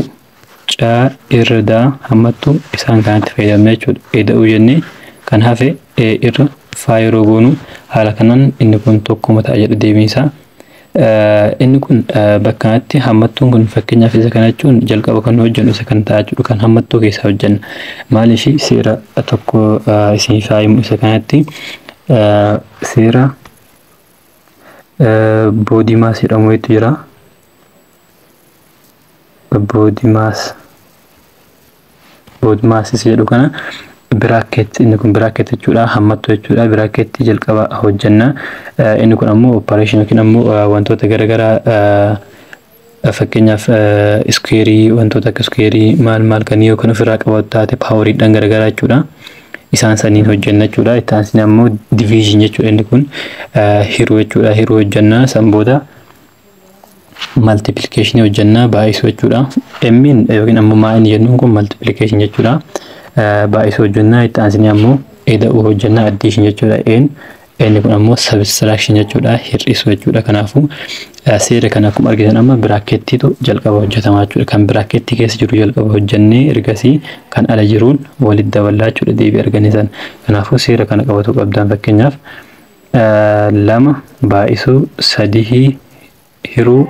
caa irra daa hammattuu isaan kanatti fayyadamna jechuudha. Ida'uu jennee kan hafe e irra faa yeroo goonu haala kanaan inni kun tokkuma ta'a jedha deebiin isaa. Inni kun bakka kanatti hammattuun kun fakkeenyaaf isa kana jechuun jalqaba kan hojjennu isa kan ta'a jechuudha. Kan hammattuu keessaa hojjenna. Maaliif seera tokko isin faayimu isa kanatti seera boodimaas jedhamu itti jira. Boodimaas isa jedhu kana biraaket inni kun biraaket jechuudha hammattuu jechuudha. Biraaketti jalqaba hojjenna. Inni kun ammoo operation yookiin ammoo wantoota garaagaraa fakkeenyaaf iskeerii wantoota akka iskeerii maal kan yoo kan ofirraa qabatu taate paawuriidhaan garaagaraa jechuudha. Isaan saniin hojjenna jechuudha. Itti aansine ammoo diviizhin jechuudha. Inni kun hiruu jechuudha. Hiruu hojjenna san booda multiplication hojjenna baay'isuu jechuudha. Emmiin yookiin ammoo maa'in jennuun kun multiplication jechuudha. Baay'isuu hojjenna itti aansine ammoo ida'uu hojjenna addition jechuudha. Een inni kun ammoo subtraction jechuudha hir'isuu jechuudha. Kanaafuu seera kana akkuma argitan amma biraakettiitu jalqaba hojjetamaa jechuudha. Kan biraakettii keessa jiru jalqaba hojjennee ergasii kan ala jiruun walitti daballaa jechuudha deebii arganisan. Kanaafuu seera kana qabatu qabdan fakkeenyaaf 2 baay'isuu 3 hiruu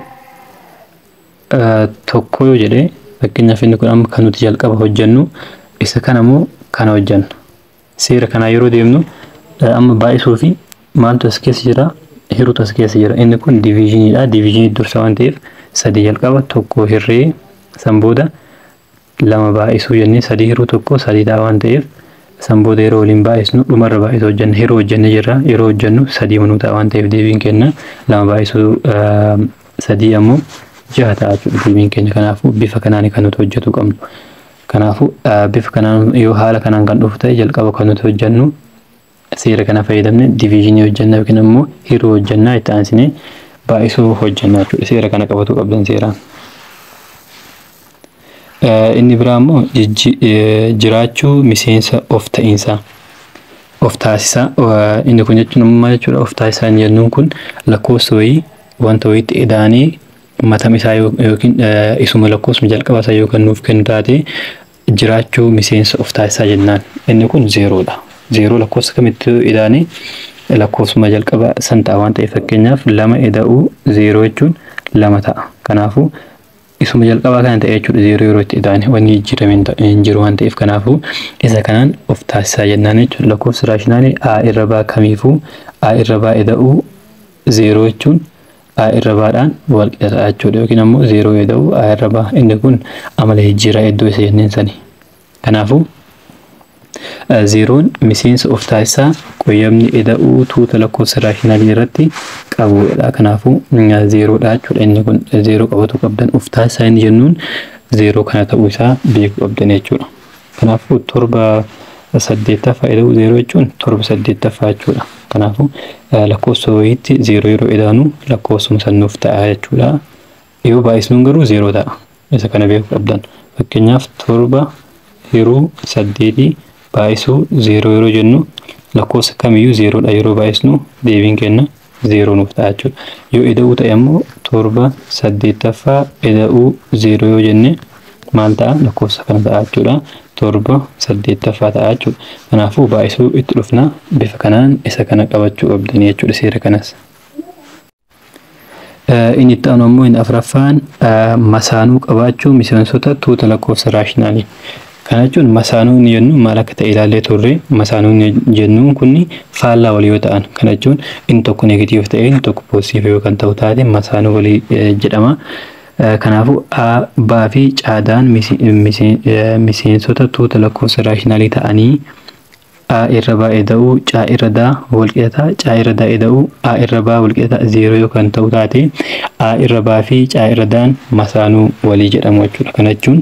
tokko yoo jedhee fakkeenyaaf inni kun amma kan nuti jalqaba hojjennu isa kanammoo kana hojjenna. Seera kana yeroo deemnu amma baay'isuu fi maaltu as keessa jira hiruutu as keessa jira. Inni kun diviizhiniidha. Diviizhinii dursa waan ta'eef 3 jalqaba tokko hirree san booda 2 baay'isuu jennee 3 hiruu tokko 3 ta'a waan ta'eef san booda yeroo waliin baay'isnu dhumarra baay'isuu hojjenna. Hiruu hojjennee jirra yeroo hojjennu 3 manuu ta'a waan ta'eef deebiin kenna 2 baay'isuu 3 ammoo 6 ta'a jechuudha deebiin keenya. Kanaafuu bifa kanaan kan nuti hojjetu qabnu. Kanaafuu bifa kanaan yoo haala kanaan kan dhufu ta'e jalqaba kan nuti hojjennu seera kana fayyadamne diviizhinii hojjenna yookiin immoo hiruu hojjennaa itti aansinee baay'isuu hojjennaa jechuudha. Seera kana qabatu qabdan seeraan. Inni biraa immoo jiraachuu miseensa of ta'iinsaa of taasisaa. Inni kun jechuun maal jechuudha? Of taasisaa inni jennuun kun lakkoofsa wayii wanta wayiitti ida'anii matama isaa yookiin isuma lakkoofsuma jalqaba isaa yookaan nuuf kennu taate jiraachuu miseensa of taasisaa jennaan. Inni kun 0dha. 0 lakkoofsa kamitti ida'anii lakkoofsuma jalqaba san ta'a waan ta'eef fakkeenyaaf 2 ida'uu 0 jechuun 2 ta'a. Kanaafuu isuma jalqabaa kana ta'e jechuudha 0 yeroo itti ida'anii wanni jijjiirame hin jiru waan ta'eef kanaafuu isa kanaan of taasisaa jennaan jechuudha. Lakkoofsa raashinaali a irra baa kamiifuu a irra baa ida'uu 0 jechuun a irra baadhaan wal qixa jechuudha yookiin ammoo 0 ida'uu a irra baa. Inni kun amala jijjiiraa iddoo isa jenneen sani. Kanaafuu 0 miseensa of taasisaa qoyyamni ida'uu tuuta lakkoofsa raashinaalii irratti qabudha. Kanaafuu 0dha jechuudha. Inni kun 0 qabatu qabdan. Of taasisaa inni jennuun 0 kana ta'uu isaa beekuu qabdan jechuudha. Kanaafuu 7 8ffaa ida'uu 0 jechuun 7 8ffaa jechuudha. Kanaafuu lakkoofsa wayiitti 0 yeroo idaanu lakkoofsuma sannuuf ta'a jechuudha. Yoo baay'isnuun garuu 0 ta'a. Isa kana beekuu qabdan. Fakkeenyaaf 7 hiruu 8 baay'isuu 0 yeroo jennu lakkoofsa kamiyyuu 0dha yeroo baay'isnu deebiin kenna 0 nuuf ta'a jechuudha. Yoo ida'uu ta'e ammoo 7 8ffaa ida'uu 0 yoo jenne maal ta'a lakkoofsa kana ta'a jechuudha. 7 8ffaa ta'a jechuudha. Kanaafuu baay'isuu itti dhufna bifa kanaan isa kana qabachuu qabdanii jechuudha seera kanas. Inni itti aanu ammoo inni afuraffaan masaanuu qabaachuu miseensota tuuta lakkoofsa raashinaalii. Kana jechuun masaanuu inni jennu maal akka ta'e ilaallee turre. Masaanuu inni jennuun kun faallaa walii yoo ta'an kana jechuun inni tokko negatiiv ta'e inni tokko poozitiiv yoo kan ta'u taate masaanuu walii jedhama. Kanaafuu a baa fi caadaan miseensota tuuta lakkoofsa raashinaalii ta'anii a irra baa ida'uu caa irra daa wal qixa caa irra daa ida'uu a irra baa wal qixa 0 yoo kan ta'u taate a irra baa fi caa irra daan masaanuu walii jedhamu jechuudha. Kana jechuun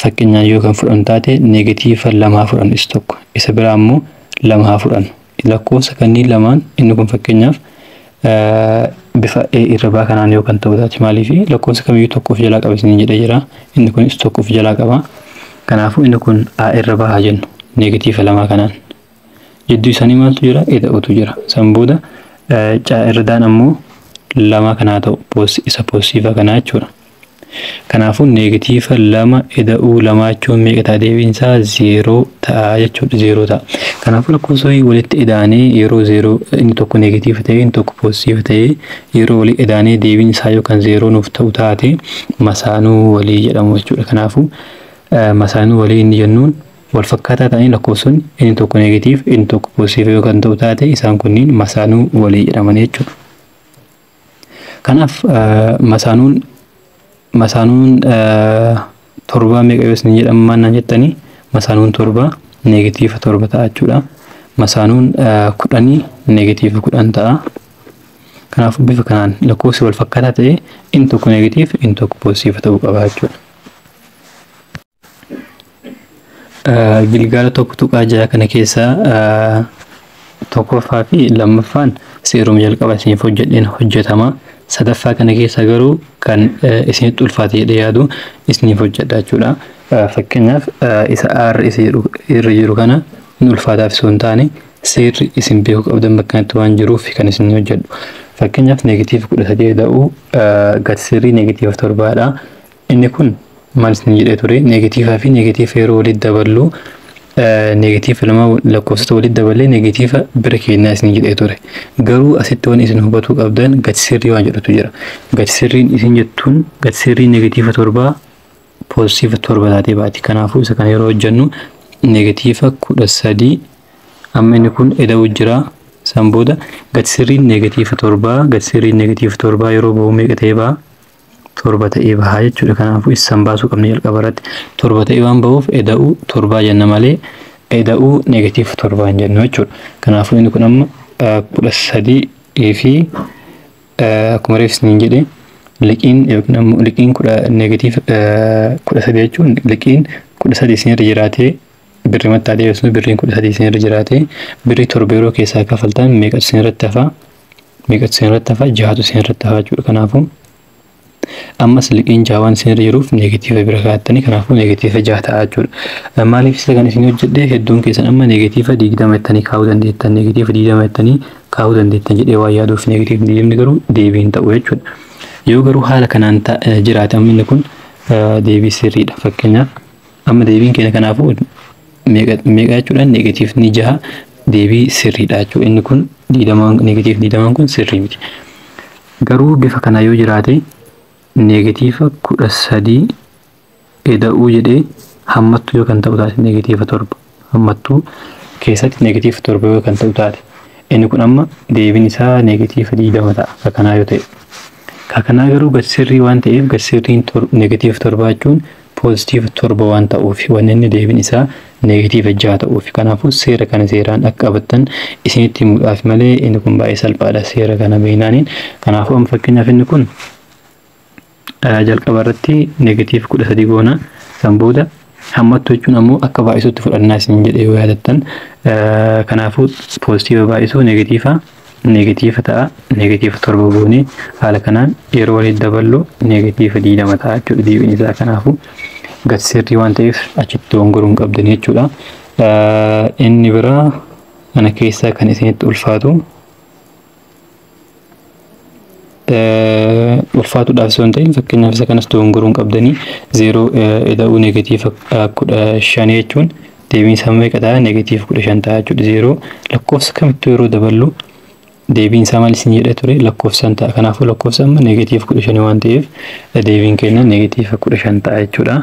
fakkeenyaan yoo kan fudhan taate negatiiva 2 fudhan is tokko isa biraa ammoo 2 fudhan lakkoofsa kanneen lamaan inni kun fakkeenyaaf bifa a irra baa kanaan yoo kan ta'u taate maaliif lakkoofsa kamiyyuu tokkoof jalaa qaba isin jedhee jira. Inni kunis tokkoof jalaa qaba. Kanaafuu inni kun a irra baa haa jennu negatiiva 2 kanaan jidduu isaanii maaltu jira ida'uutu jira. San booda caa irra daan ammoo 2 kanaa ta'u isa poozitiiva kanaa jechuudha. Kanaafuu negatiiva 2 ida'uu 2 jechuun meeqa ta'a deebiin isaa 0 ta'a jechuudha. 0 ta'a. Kanaafuu lakkoofsa walitti ida'anii yeroo 0 inni tokko negatiiva ta'e inni tokko poozitiiva ta'e yeroo walii ida'anii deebiin isaa yookaan 0 nuuf ta'u taate masaanuu walii jedhamu jechuudha. Kanaafuu masaanuu walii inni jennuun wal fakkaataa ta'anii lakkoofsonni inni tokko negatiiv inni tokko poozitiiva yoo kan ta'u taate isaan kunniin masaanuu walii jedhaman jechuudha. Kanaaf masaanuun 7 meeqa yoo isin jedhamu maannaan jettanii masaanuun 7 negatiiva 7 ta'a jechuudha. Masaanuun 10 negatiiva 10 ta'a. Kanaafuu bifa kanaan lakkoofsi wal fakkaataa ta'e inni tokko negatiiv inni tokko poozitiiva ta'uu qaba jechuudha. Gilgaala tokko tuqaa jaha kana keessaa tokkoffaa fi lammaffaan seeruma jalqaba isiniif hojjedheen hojjetama. Sadaffaa kana keessa garuu kan isinitti ulfaate jedhee yaadu isiniif hojjedha jechuudha. Fakkeenyaaf isa irra jiru kana inni ulfaataaf osoo hin taane seerri isin beekuu qabdan bakka kanatti waan jiruuf kan isin hojjedhu. Fakkeenyaaf negatiiva 13 ida'uu gati sirrii negatiiva 7dha. Inni kun maal isin jedhee ture negatiivaa fi negatiiva yeroo walitti daballu negatiiva lama lakkoofsota walitti daballee negatiiva bira kennaa isin jedhee ture. Garuu asitti waan isin hubatuu qabdan gati sirrii waan jedhutu jira. Gati sirriin isin jettuun gati sirrii negatiiva 7 poozitiiva 7 taatee baati. Kanaafuu isa kana yeroo hojjennu negatiiva 13 amma inni kun ida'uu jira. San booda gati sirriin negatiiva 7 gati sirriin negatiiva 7 yeroo bahu meeqa ta'ee baha? 7 ta'ee baha jechuudha. Kanaafuu isaan baasuu qabna jalqaba irratti. 7 ta'ee waan bahuuf ida'uu 7 jenna malee ida'uu negatiiva 7 hin jennu jechuudha. Kanaafuu inni kun amma 13 fi akkuma reefsiniin jedhe liqiin yookiin ammoo liqiin negatiiva 13 jechuun liqiin 13 isinirra jiraatee birri mattaadhee yookiin birriin 13 isinirra jiraatee birrii 7 yeroo keessaa kafaltan meeqatu isinirratti hafa? Meeqatu isinirratti hafa? 6tu isinirratti hafa jechuudha. Kanaafuu ammas liqiin 6 waan isinirra jiruuf negatiiva bira kaa'attanii kanaafuu negatiiva 6 ta'a jechuudha. Maaliif isa kan isin hojjedhe hedduun keessan amma negatiiva 20 jettanii kaa'uu dandeettan negatiiva 20 jettanii kaa'uu dandeettan jedhee waan yaaduuf negatiiva 20 garuu deebiin ta'u jechuudha. Yoo garuu haala kanaan jiraate amma inni kun deebii sirriidha. Fakkeenyaaf amma deebiin keenya kanaafuu meeqa jechuudha negatiivni 6 deebii sirriidha jechuudha. Inni kun negatiiv 20 kun sirrii miti. Garuu bifa kanaa yoo jiraate negatiiva 13 ida'uu jedhee hammattuu yoo kan ta'u taate negatiiva 7 hammattuu keessatti negatiiva 7 yoo kan ta'u taate inni kun amma deebiin isaa negatiiva 20 ta'a. Akkanaa yoo ta'e kanaa garuu gati sirrii waan ta'eef gati sirriin negatiiva 7 jechuun poozitiiva 7 waan ta'uuf wanni inni deebiin isaa negatiiva 6 ta'uuf kanaafuu seera kana seeraan akka qabattan isinitti himuudhaaf malee inni kun baay'ee salphaadha seera kana beeknaaniin. Kanaafuu amma fakkeenyaaf inni kun jalqaba irratti negatiiva 13 goona san booda hammattuu jechuun ammoo akka baay'isuutti fudhannaa isin jedhee yoo yaadattan kanaafuu poozitiiva baay'isuu negatiiva ta'a negatiiva 7 goone haala kanaan yeroo walitti daballu negatiiva 20 ta'a jechuudha deebiin isaa. Kanaafuu gati sirrii waan ta'eef achitti dogongoruu hin qabdan jechuudha. Inni biraa kana keessaa kan isinitti ulfaatuudhaaf osoo hin ta'in fakkeenyaaf isa kanas dogongoruu hin qabdanii 0 ida'uu negatiiva 15 jechuun deebiin isaa meeqa ta'a negatiiva 15 ta'a jechuudha. 0 lakkoofsa kamittuu yeroo daballu deebiin isaa maal isin jedhee ture lakkoofsaan ta'a. Kanaafuu lakkoofsa amma negatiiva 15 waan ta'eef deebiin keenya negatiiva 15 ta'a jechuudha.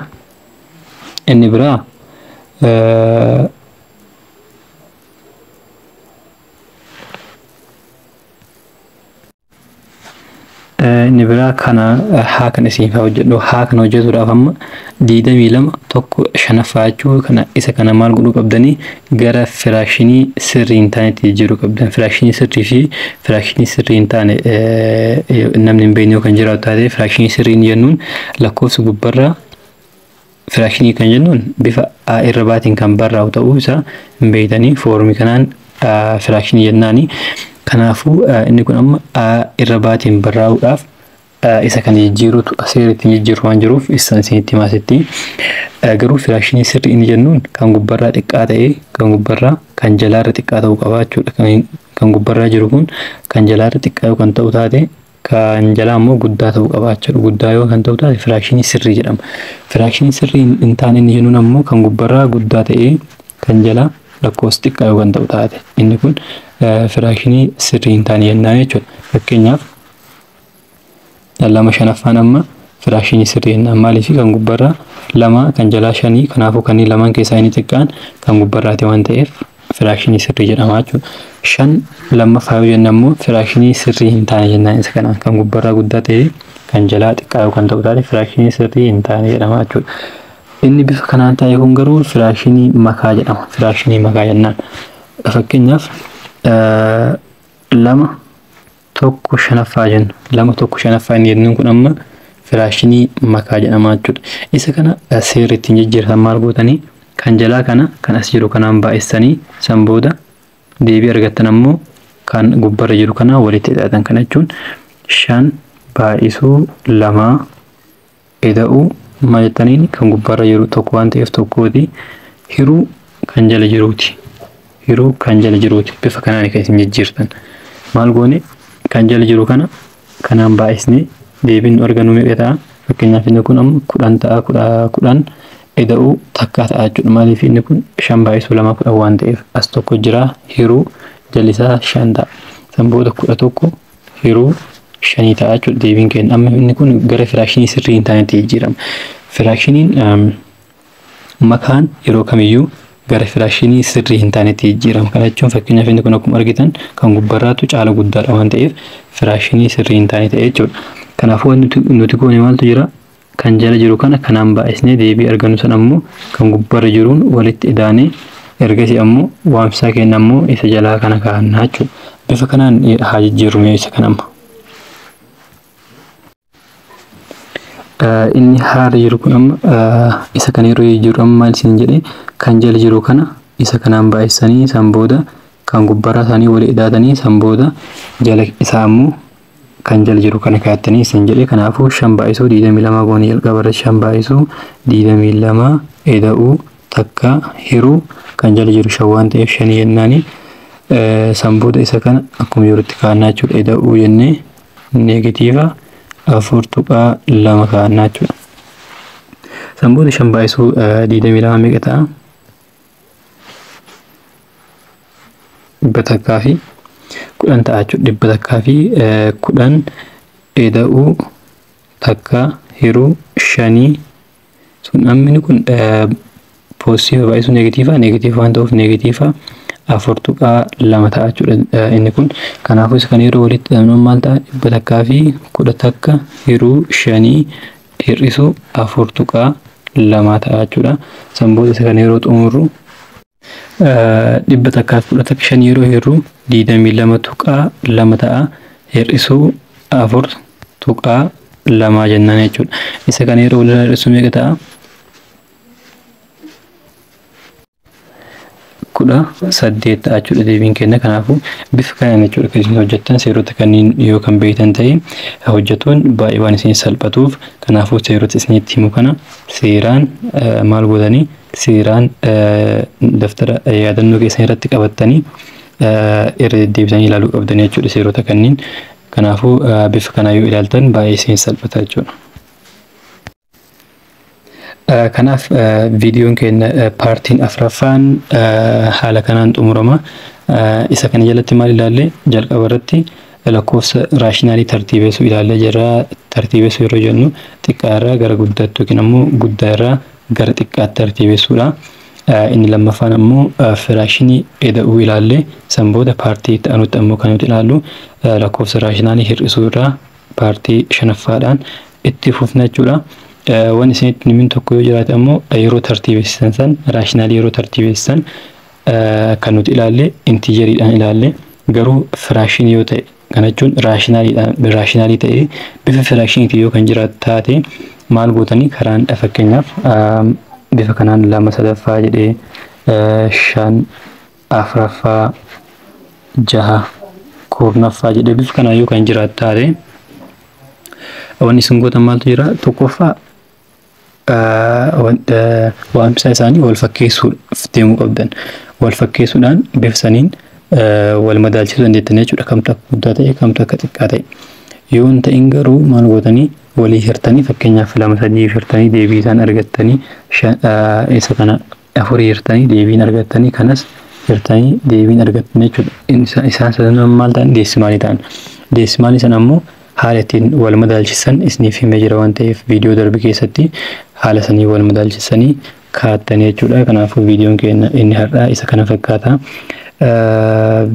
Inni biraa inni biraa kana haa kan isin hojjedhu haa kan hojjetuudhaaf amma 22 tokko 5 jechuu kana isa kana maal godhuu qabdanii gara firaakshinii sirrii hin taanetti jijjiiruu qabdan. Firaakshinii sirrii fi firaakshinii sirrii hin taane namni hin beekne kan jiraatu taate firaakshinii sirrii jennuun lakkoofsa gubbarraa firaakshinii kan jennuun bifa a irra baatiin kan barraa'u ta'uu isaa hin beektanii foormii kanaan firaakshinii jennaani. Kanaafuu inni kun amma irra baatiin barraa'uudhaaf isa kan jijjiiruutu seeritti jijjiiru waan jiruuf isaan isinitti himaasitti. Garuu firaakshinii sirrii inni jennuun kan gubbarraa xiqqaa ta'ee kan gubbarraa kan jalaarra xiqqaa ta'uu qaba jechuudha. Kan gubbarraa jiru kun kan jalaarra xiqqaa yoo kan ta'u taate kan jalaa immoo guddaa ta'uu qaba jechuudha. Guddaa yoo kan ta'u taate firaakshinii sirrii jedhama. Firaakshinii sirrii hin taane inni jennuun ammoo kan gubbarraa guddaa ta'ee kan jalaa lakkoofsa xiqqaa yoo kan ta'u taate inni kun firaakshinii sirrii hin taane jennaan jechuudha. Fakkeenyaaf 2/5 amma firaakshinii sirrii jennaan maaliif kan gubbarraa 2 kan jalaa 5 kanaafuu kan lamaan keessaa inni xiqqaan kan gubbarraati waan ta'eef firaakshinii sirrii jedhama jechuudha. 5 lammaffaa yoo jennu ammoo firaakshinii sirrii hin taane jennaan isa kanaan kan gubbarraa guddaa ta'ee kan jalaa xiqqaa yoo kan ta'u taate firaakshinii sirrii hin taane jedhama jechuudha. Inni bifa kanaan ta'e kun garuu firaakshinii makaa jedhama. Firaakshinii makaa jennaan fakkeenyaaf 2 tokko 5 jennu 2 tokko 5 inni jennuun kun amma firaakshinii makaa jedhama jechuudha. Isa kana seerri ittiin jijjiiratan maal gootanii kan jalaa kana kan as jiru kanaan baay'issanii san booda deebii argattan ammoo kan gubbarra jiru kana walitti hidhatan kana jechuun 5 baay'isuu 2 ida'uu maal jettaniin kan gubbarra jiru tokko waan ta'eef tokkooti hiruu kan jala jiruuti. hiruu kan jala jiruuti. Bifa kanaan kan isin jijjiirtan. Maal goone kan jala jiru kana kanaan baay'isnee deebiin nu argannu meeqa ta'a? Fakkeenyaaf inni kun amma 10 ta'a 10 eda'uu takka ta'a jechuudha. Maaliif inni kun 5 baay'isuu 2 10 waan ta'eef as tokko jira hiruu jallisaa 5 ta'a. San booda 11 hiruu 5 ta'a jechuudha deebiin keenya. Amma inni kun gara firaakshinii sirrii hin taanetti jijjiirama. Firaakshiniin makaan yeroo kamiyyuu gara firaakshinii sirrii hin taanetti jijjiirama. Kana jechuun fakkeenyaaf inni kun akkuma argitan kan gubbarraatu caala guddaadha waan ta'eef firaakshinii sirrii hin taane ta'e jechuudha. Kanaafuu nuti goone maaltu jira? Kan jala jiru kana kanaan baay'isnee deebii argannu san ammoo kan gubbarra jiruun walitti idaanee ergasii ammoo waamsaa keenya ammoo isa jalaa kana kaa'annaa jechuudha. Bifa kanaan haa jijjiirru isa kana amma. Inni haara jiru kun amma isa kan yeroo jiru amma maal isin jedhee kan jala jiru kana isa kanaan baay'isanii san booda kan gubbarraa isaanii walii idaatanii san booda jala isaa ammoo kan jala jiru kana kaa'attanii isin jedhee. Kanaafuu 5 baay'isuu 22 goonee jalqabarra 5 baay'isuu 22 eda'uu takka hiruu kan jala jiru 5 waan ta'eef 5 jennaani. San booda isa kana akkuma jirutti kaa'annaa jechuudha. Eda'uu jennee neegatiiva 4.2 kaa'annaa jechuudha. San booda 5 baay'isuu 22 meeqa ta'a? 100 takkaa fi 10 ta'a jechuudha. 100 takkaa fi 10 eda'uu takka hiruu 5 sun ammini kun poositiva baay'isuu neegatiiva waan ta'uuf neegatiiva 4.2 ta'a jechuudha inni kun. Kanaafuu isa kan yeroo walitti hidhamnu maal ta'a? 100 takkaa fi 10 takka hiruu 5 hir'isuu 4.2 ta'a jechuudha. San booda isa kan yeroo xumurru 100 takkaa fi 10 takka 5 yeroo hir'u 22.2 ta'a hir'isuu 4.2 jennaan jechuudha. Isa kan yeroo walirraa hir'isuu meeqa ta'a? 18 ta'a jechuudha deebiin keenya. Kanaafuu bifa kanaan jechuudha kan isin hojjettan seerota kanneen yoo kan beektan ta'e hojjetuun baay'ee waan isin salphatuuf. Kanaafuu seerota isinitti himu kana seeraan maal godhanii seeraan daftara yaadannoo keessan irratti qabattanii irra deddeebisanii ilaaluu qabdanii jechuudha seerota kanneen. Kanaafuu bifa kanaa yoo ilaaltan baay'ee isin salphata jechuudha. Kanaaf viidiyoon keenya paartiin afraffaan haala kanaan xumurama. Isa kana jalatti maal ilaalle? Jalqaba irratti lakkoofsa raashinaalii tartiibessuu ilaallee jirra. Tartiibessuu yeroo jennu xiqqaa irraa gara guddaatti yookiin ammoo guddaa irraa gara xiqqaatti tartiibessuudha. Inni lammaffaan ammoo firaakshinii eda'uu ilaalle. San booda paartii itti aanutti ammoo kan nuti ilaallu lakkoofsa raashinaalii hir'isuu irraa paartii shanaffaadhaan itti fufna jechuudha. Waan isinitti himin tokko yoo jiraate ammoo yeroo tartiibessisan san raashinaalii yeroo tartiibessisan kan nuti ilaalle intiijeriidhaan ilaalle. Garuu firaakshinii yoo ta'e kana jechuun raashinaalii ta'ee bifa firaakshinii yoo kan jiraatu taate maal gootanii karaan fakkeenyaaf bifa kanaan 2 sadaffaa jedhee 5 afuraffaa 6 kurnaffaa jedhee bifa kanaan yoo kan jiraatu taate wanni isin gootan maaltu jira? Tokkoffaa waamsa isaanii wal fakkeessuuf deemuu qabdan. Wal fakkeessuudhaan bifa saniin wal madaalchisuu dandeettan jechuudha. Kamtu akka guddaa ta'e kamtu akka xiqqaa ta'e. Yoo hin ta'in garuu maal gootanii walii hirtanii fakkeenyaaf 2 3 hirtanii deebii isaan argattanii isa kana 4 hirtanii deebiin argattanii kanas hirtanii deebiin argattanii jechuudha. Isaan sadan maal ta'an? Deesimaalii ta'an. Deesimaalii sana ammoo haala ittiin wal madaalchisan isiniif himee jira waan ta'eef viidiyoo darbe keessatti haala sanii wal madaalchisanii kaa'attanii jechuudha. Kanaafuu viidiyoon keenya inni har'aa isa kana fakkaata.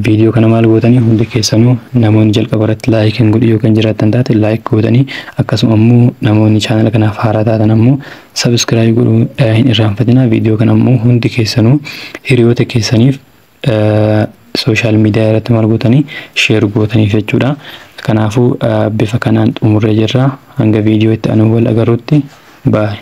Viidiyoo kana maal gootanii hundi keessanuu namoonni jalqaba irratti laayik hin godhin yookaan jiraattan taate laayik gootanii akkasuma ammoo namoonni chaanala kanaaf haaraa taatan ammoo sabiskiraayib godhuu hin irraanfatina. Viidiyoo kana ammoo hundi keessanuu hiriyoota keessaniif sooshaal miidiyaa irratti maal gootanii sheer gootaniif jechuudha. Kanaafuu bifa kanaan xumurree jirra. Hanga viidiyoo itti aanu wal agarruutti baay'ee.